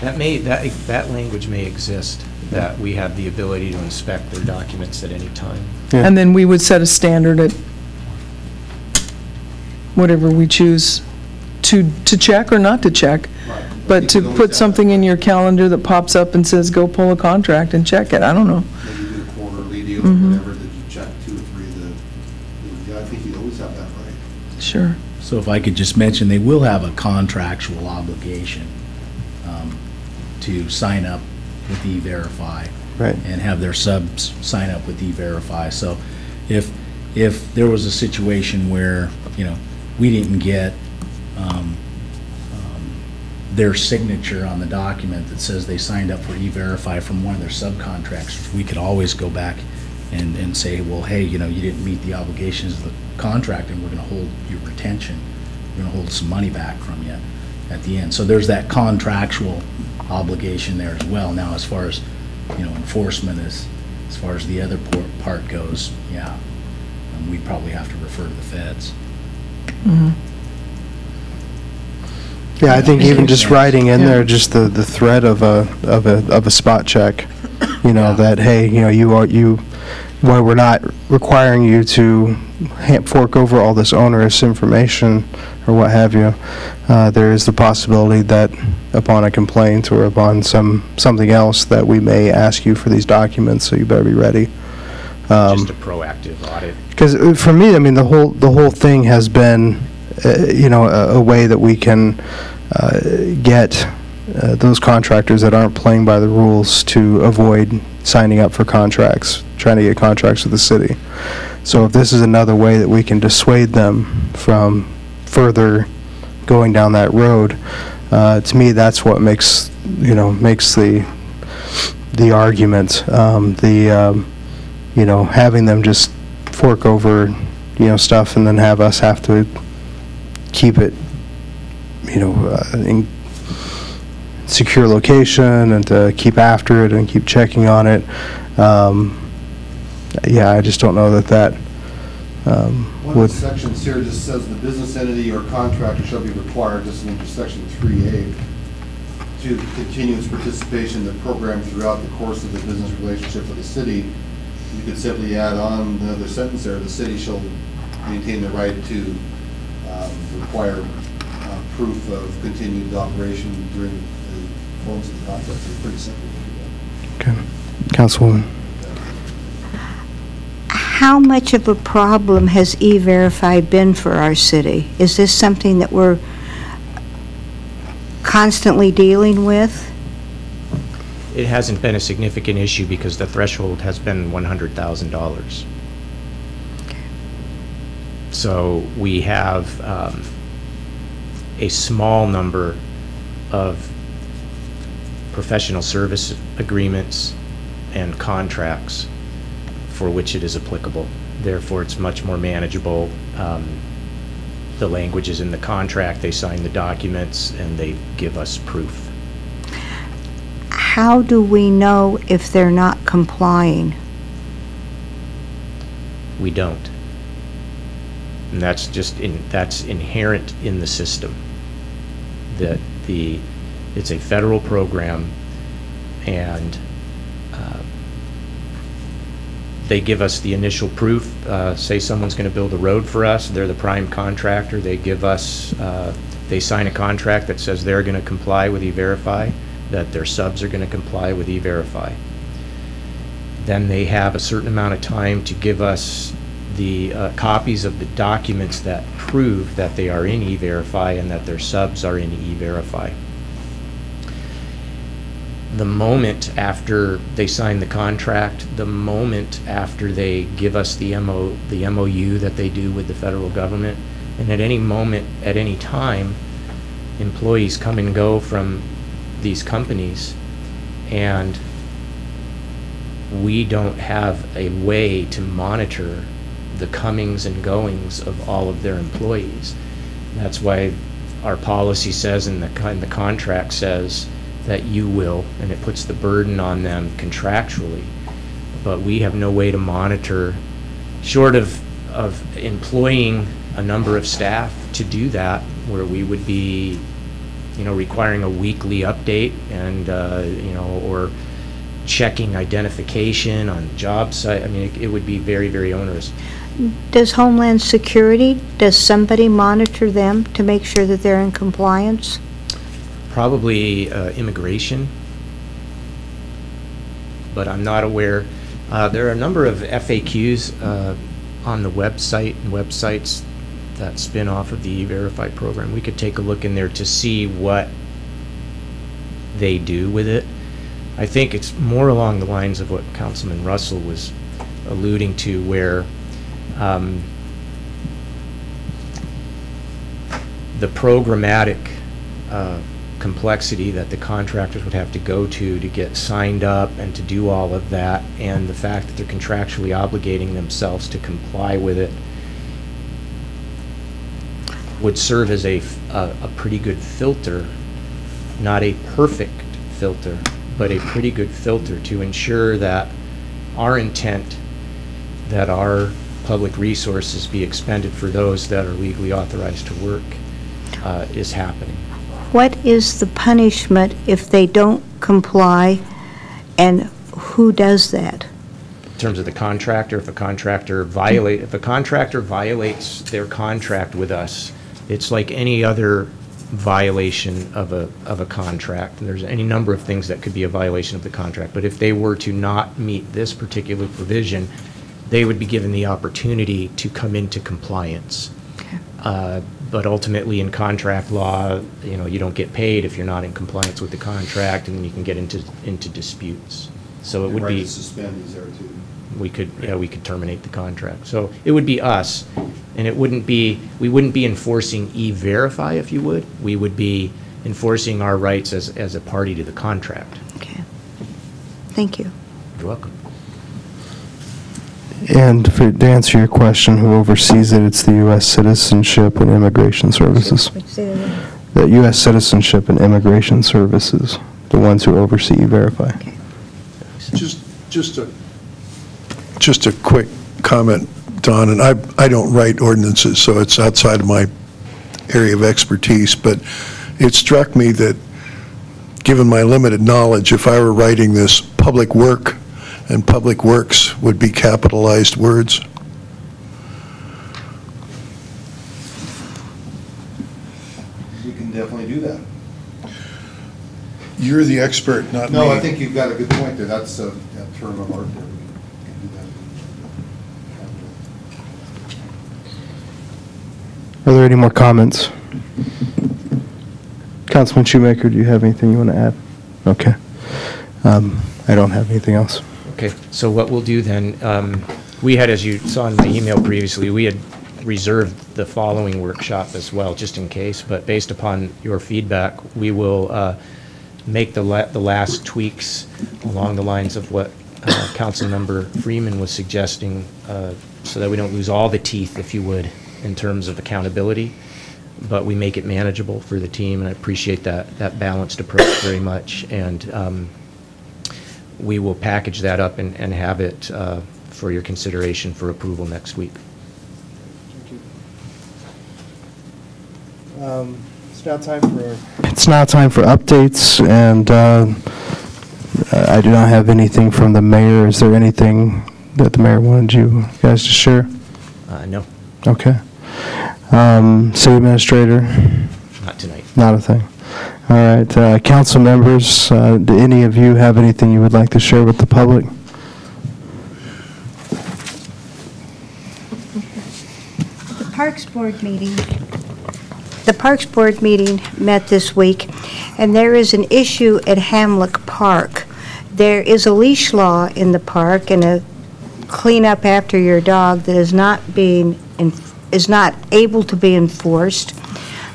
That language may exist, that we have the ability to inspect their documents at any time. Yeah. And then we would set a standard at whatever we choose to check or not to check. Right. But to put something in your calendar that pops up and says, go pull a contract and check it, I don't know. Maybe do a quarterly deal or whatever, that you check 2 or 3 of the, I think you always have that right. Sure. So if I could just mention, they will have a contractual obligation to sign up with E-Verify. Right. And have their subs sign up with E-Verify. So if there was a situation where, you know, we didn't get their signature on the document that says they signed up for E-Verify from one of their subcontractors, we could always go back and say, well, hey, you know, you didn't meet the obligations of the contract, and we're going to hold your retention. We're going to hold some money back from you at the end. So there's that contractual obligation there as well. Now, as far as, you know, enforcement, as far as the other part goes, yeah, we'd probably have to refer to the feds. Mm-hmm. Yeah, I think even just writing in there, just the threat of a spot check, you know, that, hey, you know, while we're not requiring you to fork over all this onerous information or what have you, there is the possibility that upon a complaint or upon something else that we may ask you for these documents, so you better be ready. Just a proactive audit. Because for me, I mean, the whole thing has been, you know, a way that we can get those contractors that aren't playing by the rules to avoid signing up for contracts, trying to get contracts with the city. So if this is another way that we can dissuade them from further going down that road, to me, that's what makes the argument. You know, having them just fork over, you know, stuff and then have us have to keep it, in secure location and to keep after it and keep checking on it. Yeah, I just don't know that One would. of the sections here just says the business entity or contractor shall be required, this is into section 3A, to continue its participation in the program throughout the course of the business relationship with the city. You could simply add on another sentence there, the city shall maintain the right to require proof of continued operation during the forms of the contract. It's pretty simple to do Okay. Councilwoman. How much of a problem has E-Verify been for our city? Is this something that we're constantly dealing with? It hasn't been a significant issue because the threshold has been $100,000. So we have a small number of professional service agreements and contracts for which it is applicable. Therefore, it's much more manageable. The language is in the contract, they sign the documents, and they give us proof. How do we know if they're not complying? We don't. And that's just that's inherent in the system. That it's a federal program, and they give us the initial proof. Say someone's going to build a road for us, they're the prime contractor, they give us, they sign a contract that says they're going to comply with E-Verify, that their subs are going to comply with E-Verify. Then they have a certain amount of time to give us the copies of the documents that prove that they are in E-Verify and that their subs are in E-Verify. The moment after they sign the contract, the moment after they give us the MOU that they do with the federal government, and at any moment, at any time, employees come and go from these companies, and we don't have a way to monitor the comings and goings of all of their employees. That's why our policy says, and the contract says, that you will, and it puts the burden on them contractually, but we have no way to monitor, short of employing a number of staff to do that, where we would be, requiring a weekly update and, or checking identification on job site. I mean, it would be very, very onerous. Does Homeland Security, does somebody monitor them to make sure that they're in compliance? Probably immigration, but I'm not aware. There are a number of FAQs on the website and websites that spin off of the E-Verify program. We could take a look in there to see what they do with it. I think it's more along the lines of what Councilman Russell was alluding to, where the programmatic complexity that the contractors would have to go to get signed up and to do all of that, and the fact that they're contractually obligating themselves to comply with it, would serve as a pretty good filter, not a perfect filter, but a pretty good filter to ensure that our intent that our public resources be expended for those that are legally authorized to work is happening. What is the punishment if they don't comply, and who does that? In terms of the contractor, if a contractor violates their contract with us, it's like any other violation of a contract. And there's any number of things that could be a violation of the contract. But if they were to not meet this particular provision, they would be given the opportunity to come into compliance. Okay. But ultimately, in contract law, you don't get paid if you're not in compliance with the contract, and then you can get into disputes. So it would be, suspend is there too. We could terminate the contract. So it would be us, and we wouldn't be enforcing E-Verify, if you would. We would be enforcing our rights as a party to the contract. Okay. Thank you. You're welcome. And to answer your question, who oversees it, it's the U.S. Citizenship and Immigration Services. The U.S. Citizenship and Immigration Services, the ones who oversee E-Verify. Just a quick comment, Don, and I don't write ordinances, so it's outside of my area of expertise, but it struck me that, given my limited knowledge, if I were writing this, public work and public works would be capitalized words. We can definitely do that. You're the expert, not me. No, I think you've got a good point there. That's a term of art there. We can do that. Are there any more comments? Councilman Shoemaker, do you have anything you want to add? Okay. I don't have anything else. Okay, so what we'll do then, we had, as you saw in my email previously, we had reserved the following workshop as well, just in case, but based upon your feedback, we will make the last tweaks along the lines of what Councilmember Freeman was suggesting, so that we don't lose all the teeth, if you would, in terms of accountability, but we make it manageable for the team, and I appreciate that balanced approach very much. And we will package that up and have it for your consideration for approval next week. It's now time for updates, and I do not have anything from the mayor. Is there anything that the mayor wanted you guys to share? No. Okay. City administrator? Not tonight. Not a thing. All right. Council members, do any of you have anything you would like to share with the public? The Parks Board meeting. The Parks Board meeting met this week, and there is an issue at Hamlock Park. There is a leash law in the park and a clean up after your dog that is not able to be enforced.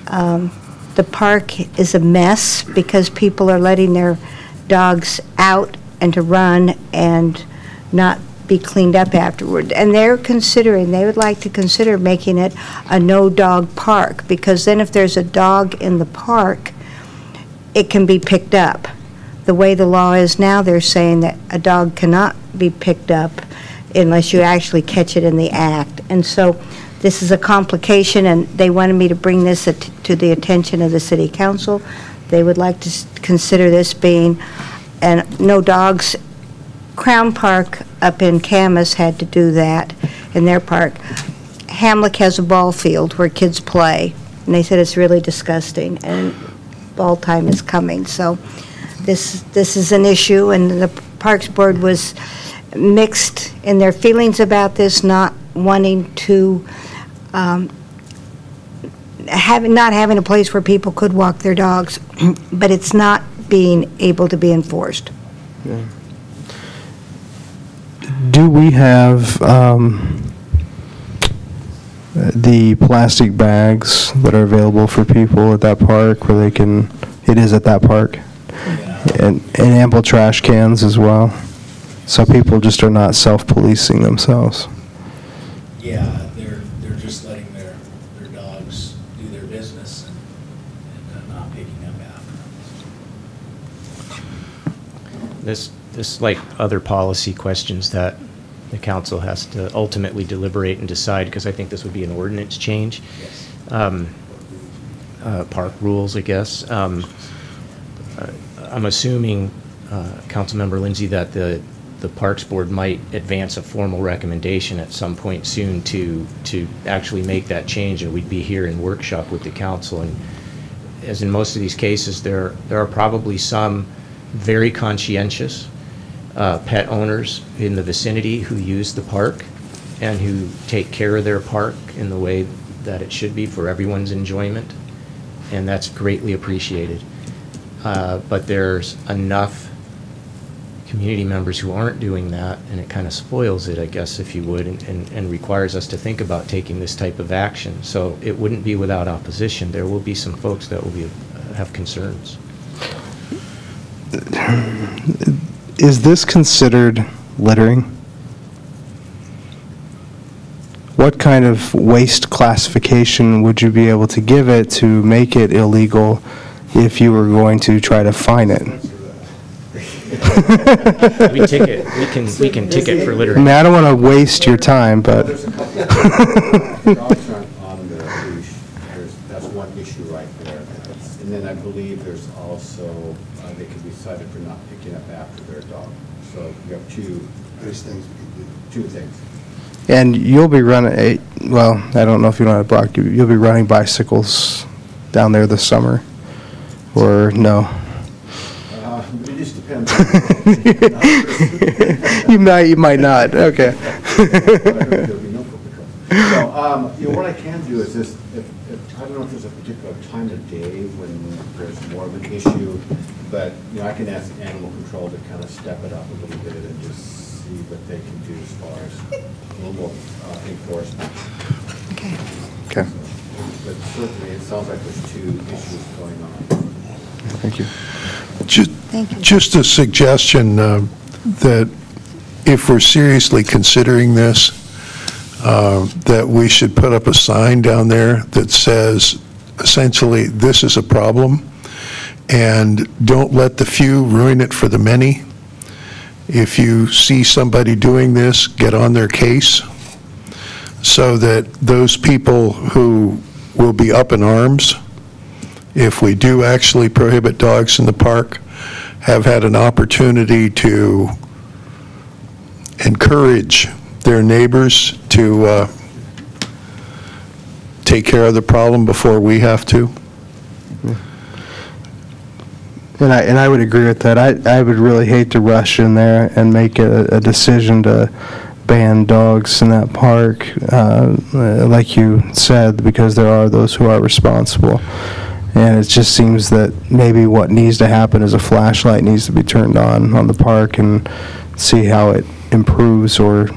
The park is a mess because people are letting their dogs out and to run and not be cleaned up afterward. And they would like to consider making it a no-dog park, because then if there's a dog in the park, it can be picked up. The way the law is now, they're saying that a dog cannot be picked up unless you actually catch it in the act. And so this is a complication, and they wanted me to bring this to the attention of the City Council. They would like to consider this being, and no dogs. Crown Park up in Camas had to do that in their park. Hamlock has a ball field where kids play, and they said it's really disgusting, and ball time is coming. So this is an issue, and the Parks Board was mixed in their feelings about this, not wanting to not having a place where people could walk their dogs, but it's not being able to be enforced. Yeah. Do we have the plastic bags that are available for people at that park where they can, it is at that park? Yeah. And ample trash cans as well? So people just are not self-policing themselves? Yeah, they're just letting their dogs do their business and not picking up after them. This, like other policy questions that the council has to ultimately deliberate and decide, because I think this would be an ordinance change. Yes. Park rules, I guess. I'm assuming, Councilmember Lindsay, that the Parks Board might advance a formal recommendation at some point soon to actually make that change, and we'd be here in workshop with the council. And as in most of these cases, there are probably some very conscientious pet owners in the vicinity who use the park and who take care of their park in the way that it should be for everyone's enjoyment, and that's greatly appreciated. But there's enough community members who aren't doing that, and it kind of spoils it, I guess, if you would, and requires us to think about taking this type of action. So it wouldn't be without opposition. There will be some folks that will have concerns. Is this considered littering? what kind of waste classification would you be able to give it to make it illegal if you were going to try to fine it? We can ticket for I littering. mean, I don't want to waste your time, but There's a couple of dogs aren't on the leash. That's one issue right there. And then I believe there's also, they could be cited for not picking up after their dog. So you have There's things we can do. two things. and you'll be running, well, I don't know if you know how to Brock, you'll be running bicycles down there this summer, or no? It just depends. You might not, okay. So, what I can do is this, I don't know if there's a particular time of day when there's more of an issue, but, I can ask animal control to kind of step it up a little bit and just see what they can do as far as a little more enforcement. Okay. Okay, But certainly, it sounds like there's two issues going on. thank you. Thank you. Just a suggestion that if we're seriously considering this, that we should put up a sign down there that says, essentially, this is a problem, and don't let the few ruin it for the many. If you see somebody doing this, get on their case, so that those people who will be up in arms, if we do actually prohibit dogs in the park, have had an opportunity to encourage their neighbors to take care of the problem before we have to. And I would agree with that. I would really hate to rush in there and make a decision to ban dogs in that park, like you said, because there are those who are responsible. And it just seems that maybe what needs to happen is a flashlight needs to be turned on the park and see how it improves or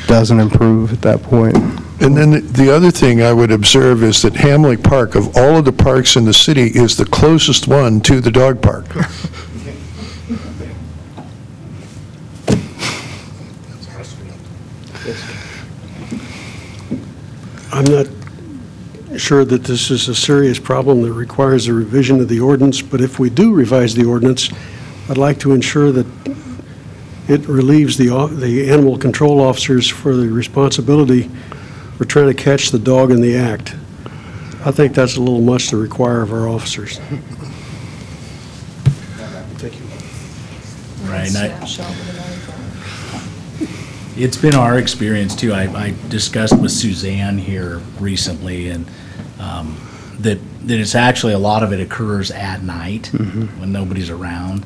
doesn't improve at that point. And then the other thing I would observe is that Hamlet Park, of all of the parks in the city, is the closest one to the dog park. I'm not sure that this is a serious problem that requires a revision of the ordinance, but if we do revise the ordinance, I'd like to ensure that it relieves the animal control officers for the responsibility for trying to catch the dog in the act. I think that's a little much to require of our officers. Right, and it's been our experience too. I discussed with Suzanne here recently, and that it's actually, a lot of it occurs at night when nobody's around.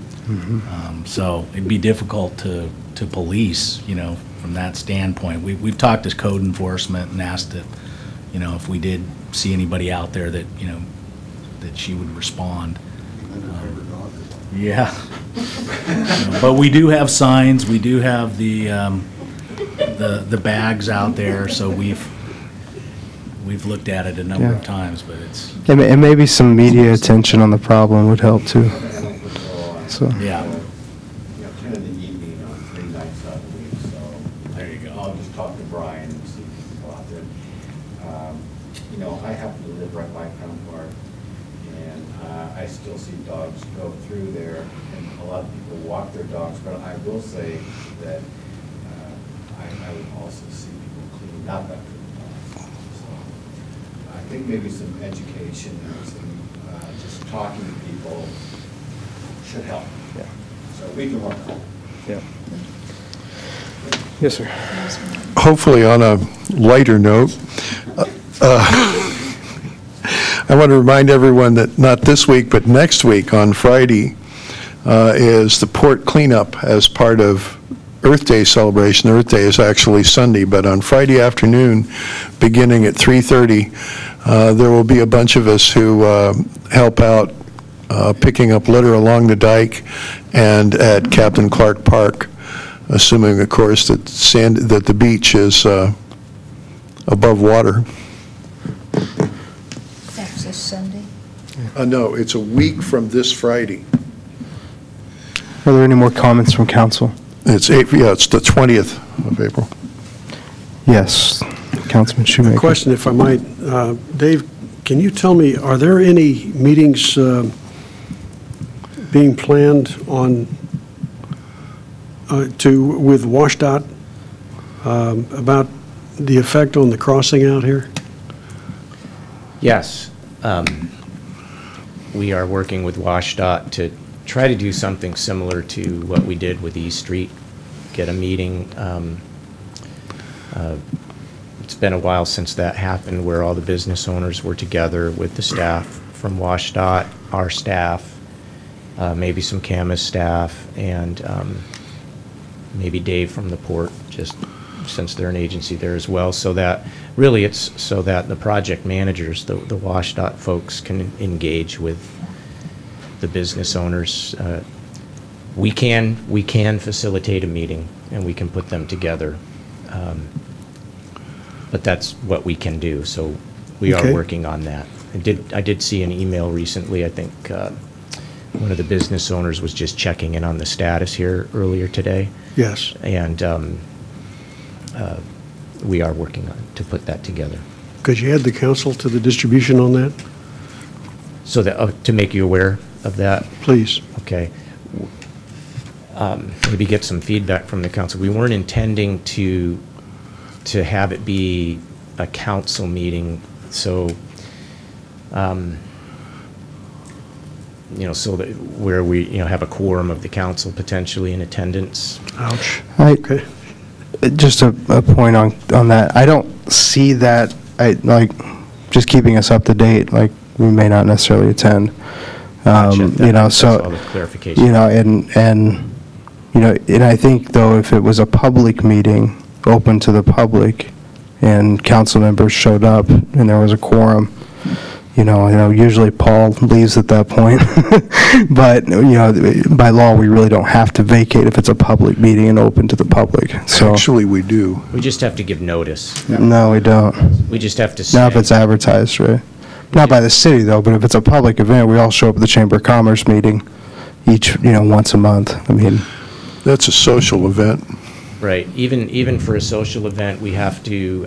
So it'd be difficult to police, from that standpoint. We've talked to code enforcement and asked that, if we did see anybody out there that, that she would respond. Yeah. But we do have signs, we do have the bags out there, so we've looked at it a number of times, but it's... And maybe some media attention on the problem would help too. So. Yeah. 10 in the evening on 3 nights out of the week, so. There you go. I'll just talk to Brian and see if people out there. I happen to live right by Crown Park, and I still see dogs go through there, and a lot of people walk their dogs, but I will say that I would also see people cleaning up after the dogs. So I think maybe some education and some just talking to people should help. Yeah. So we can work on it. Yeah. Yes, sir. Hopefully on a lighter note, I want to remind everyone that not this week, but next week on Friday is the port cleanup as part of Earth Day celebration. Earth Day is actually Sunday, but on Friday afternoon, beginning at 3:30, there will be a bunch of us who help out picking up litter along the dike and at Captain Clark Park, assuming, of course, that the beach is above water. That's this Sunday? No, it's a week from this Friday. Are there any more comments from council? It's the 20th of April. Yes. Councilman Shoemaker. A question, if I might. Dave, can you tell me, are there any meetings being planned on, with WashDOT about the effect on the crossing out here? Yes. We are working with WashDOT to try to do something similar to what we did with East Street, get a meeting. It's been a while since that happened, where all the business owners were together with the staff from WashDOT, our staff, maybe some Camas staff, and maybe Dave from the port, just since they're an agency there as well, so that really it's so that the project managers, the WashDOT folks, can engage with the business owners. We can facilitate a meeting and we can put them together, but that's what we can do. So we are working on that. I did see an email recently. I think one of the business owners was just checking in on the status here earlier today. Yes. And we are working on to put that together. Could you add the council to the distribution on that? So that to make you aware of that? Please. Okay. Maybe get some feedback from the council. We weren't intending to have it be a council meeting, so so that where we have a quorum of the council potentially in attendance. Ouch. Okay. Just a point on that. I don't see that. Just keeping us up to date. Like, we may not necessarily attend. Gotcha. So all the clarification. And I think though, if it was a public meeting open to the public, and council members showed up and there was a quorum, usually Paul leaves at that point. But, by law, we really don't have to vacate if it's a public meeting and open to the public. So Actually, we do. We just have to give notice. No, we don't. We just have to say. Not if it's advertised, right? Not by the city, though, but if it's a public event, we all show up at the Chamber of Commerce meeting each, once a month. I mean. That's a social event. Right. Even for a social event, we have to,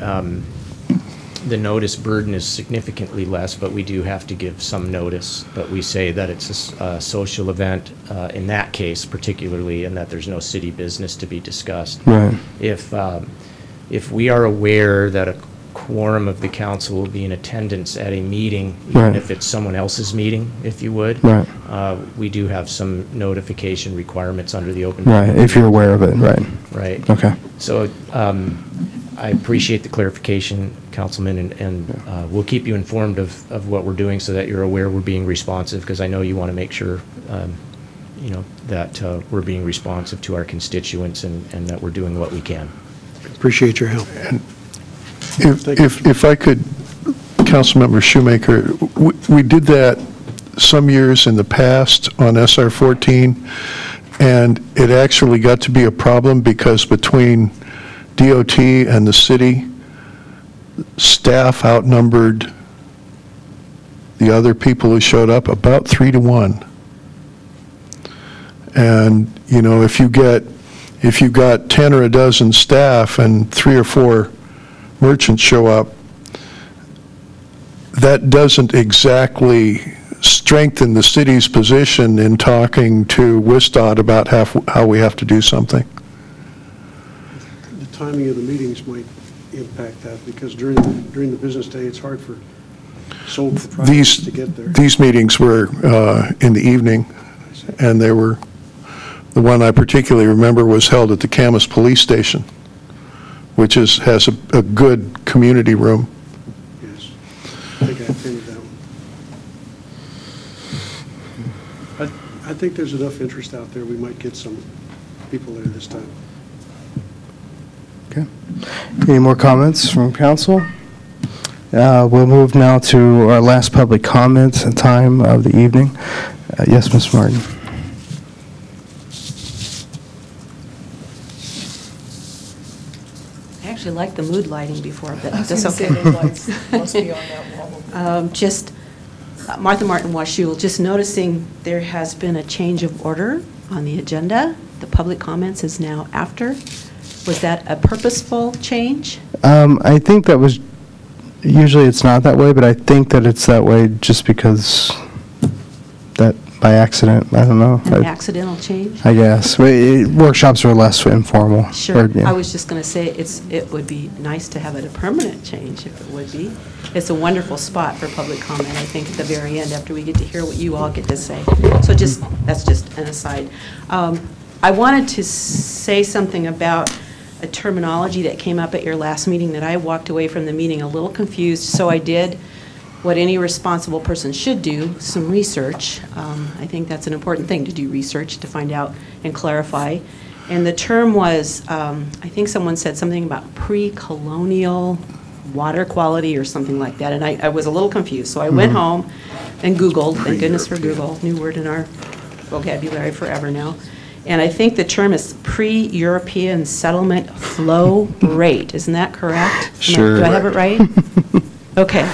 the notice burden is significantly less, but we do have to give some notice. But we say that it's a social event in that case particularly, and that there's no city business to be discussed. Right. If we are aware that a quorum of the council will be in attendance at a meeting, even if it's someone else's meeting, if you would, we do have some notification requirements under the open. Right, if you're aware of it, right. Right. Okay. So I appreciate the clarification, Councilman, and we'll keep you informed of what we're doing so that you're aware we're being responsive, because I know you want to make sure that we're being responsive to our constituents and that we're doing what we can. Appreciate your help. If I could, Councilmember Shoemaker, we did that some years in the past on SR 14, and it actually got to be a problem because between DOT and the city, staff outnumbered the other people who showed up about 3-to-1. And if you got 10 or a dozen staff and 3 or 4 merchants show up, that doesn't exactly strengthen the city's position in talking to WSDOT about how we have to do something. The timing of the meetings might impact that, because during the business day, it's hard for sole proprietors to get there. These meetings were in the evening, and they were, the one I particularly remember was held at the Camas Police Station, which has a good community room. Yes, I think I attended that one. I think there's enough interest out there, we might get some people there this time. Okay. Any more comments from council? We'll move now to our last public comment time of the evening. Yes, Ms. Martin. I actually like the mood lighting before, but I was that's gonna say okay. the lights must be on that wall. Just, Martha Martin Washul, just noticing there has been a change of order on the agenda. The public comments is now after. Was that a purposeful change? I think that was, usually it's not that way, but I think that it's that way just because that by accident, I don't know. An accidental change? I guess. Workshops are less informal. Sure. Yeah. I was just going to say it would be nice to have it a permanent change if it would be. It's a wonderful spot for public comment, I think, at the very end after we get to hear what you all get to say. So that's just an aside. I wanted to say something about a terminology that came up at your last meeting that I walked away from the meeting a little confused, so I did what any responsible person should do, some research. I think that's an important thing, to do research, to find out and clarify. And the term was, I think someone said something about pre-colonial water quality or something like that, and I was a little confused. So I went home and Googled, thank goodness for Google, new word in our vocabulary forever now. And I think the term is pre-European settlement flow rate. Isn't that correct? Sure. Do I have it right? Okay.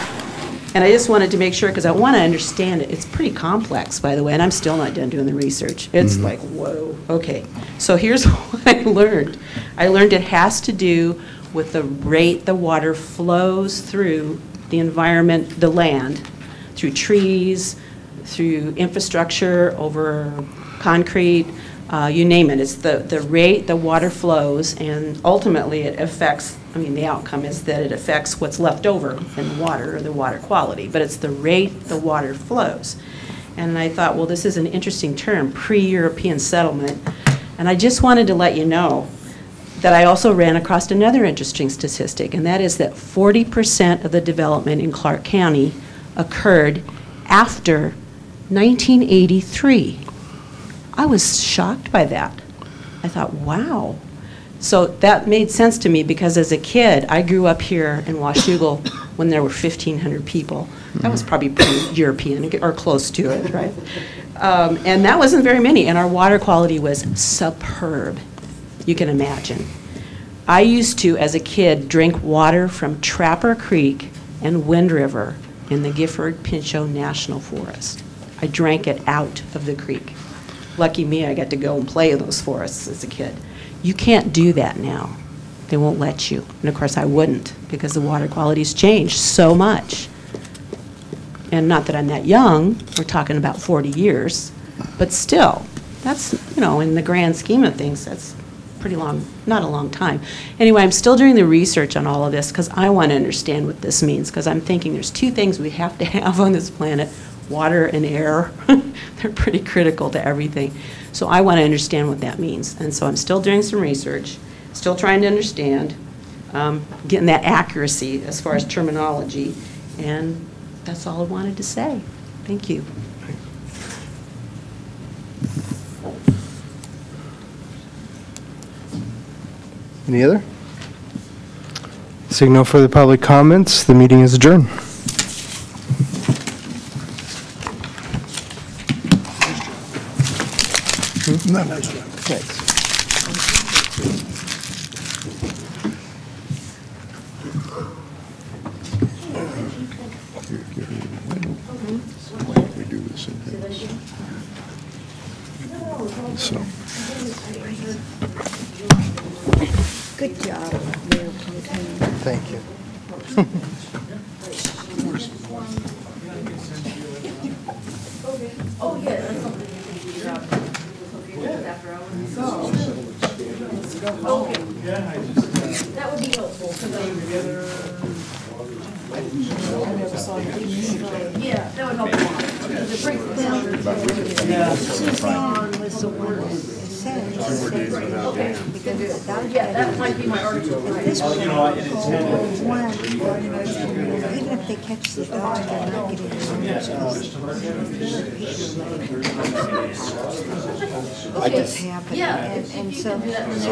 And I just wanted to make sure, because I want to understand it. It's pretty complex, by the way, and I'm still not done doing the research. It's like, whoa. Okay. So here's what I learned. I learned it has to do with the rate the water flows through the environment, the land, through trees, through infrastructure, over concrete, you name it. It's the rate the water flows, and ultimately it affects, I mean, the outcome is that it affects what's left over in the water, or the water quality, but it's the rate the water flows. And I thought, well, this is an interesting term, pre-European settlement. And I just wanted to let you know that I also ran across another interesting statistic, and that is that 40% of the development in Clark County occurred after 1983. I was shocked by that. I thought, wow. So that made sense to me, because as a kid, I grew up here in Washougal when there were 1,500 people. That was probably pretty European, or close to it, right? And that wasn't very many, and our water quality was superb, you can imagine. I used to, as a kid, drink water from Trapper Creek and Wind River in the Gifford-Pinchot National Forest. I drank it out of the creek. Lucky me, I got to go and play in those forests as a kid. You can't do that now. They won't let you. And of course I wouldn't, because the water quality's changed so much. And not that I'm that young, we're talking about 40 years, but still, that's, you know, in the grand scheme of things, that's pretty long, not a long time. Anyway, I'm still doing the research on all of this because I want to understand what this means, because I'm thinking there's two things we have to have on this planet: water and air. They're pretty critical to everything. So I want to understand what that means. And so I'm still doing some research, still trying to understand, getting that accuracy as far as terminology. And that's all I wanted to say. Thank you. Any other? Seeing no further public comments, the meeting is adjourned. No, that's right. Thanks. Why don't we do this in here? So. Good job, Mayor Pro Tem. Thank you. That would be helpful, yeah, that would help a lot. It brings the sound. Suzanne was the one that said, because Yeah, that might be my article. this one, even if they catch the dog, they're not getting It's happening, and so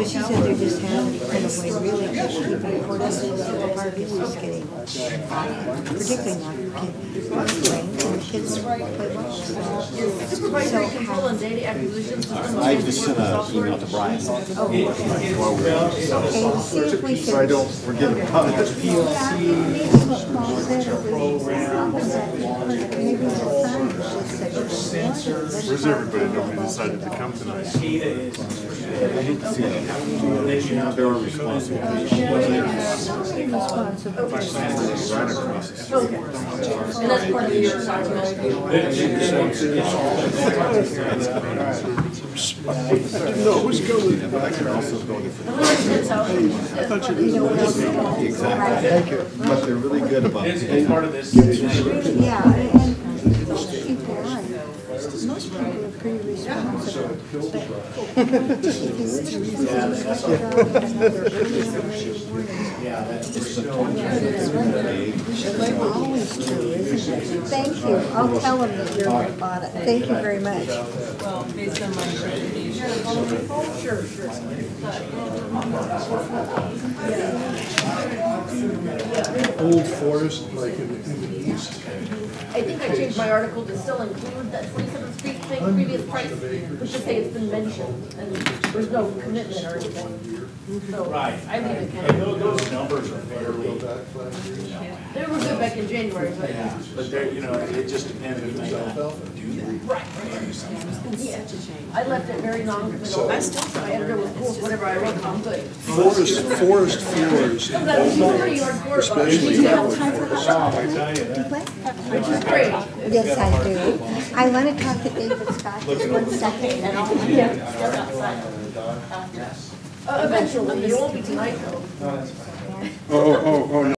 she said they're just having it kind of way really good, keeping horses in the park is just getting, particularly not rain, and kids play well. So Control and data acquisition system. I just sent an email to Brian. okay, see if we can. So I don't forget about it. Maybe the sign Where's everybody? Nobody decided to come tonight. They were responsible. And that's part of your document. No, who's going? I can also go there. Exactly. Thank you. But they're really good about it. It's part of this. Yeah, and most people are. Most people are pretty responsible. Always true, isn't it? Thank you. I'll tell them that you're about it. Thank you very much. Well, based on my interpretation. Old Forest, like in the east. I think I changed my article to still include that 27th Street thing, previous price, but just say it's been mentioned, and there's no commitment or anything. So, Right. I leave it kind And of, those numbers are fairly, they were good back in January, but. yeah, but they're, you know, it just depends if they don't do that. Right. Yeah, I left it very non-committal. I still, my editor was cool with whatever I wrote, I'm good. Forest floors. No, that was pretty hardcore, but you still have time for the shop. Which is great. Yes, I do. I want to talk to David Scott just 1 second. And I'll, yeah, step outside. Eventually, it won't be tonight though. Oh,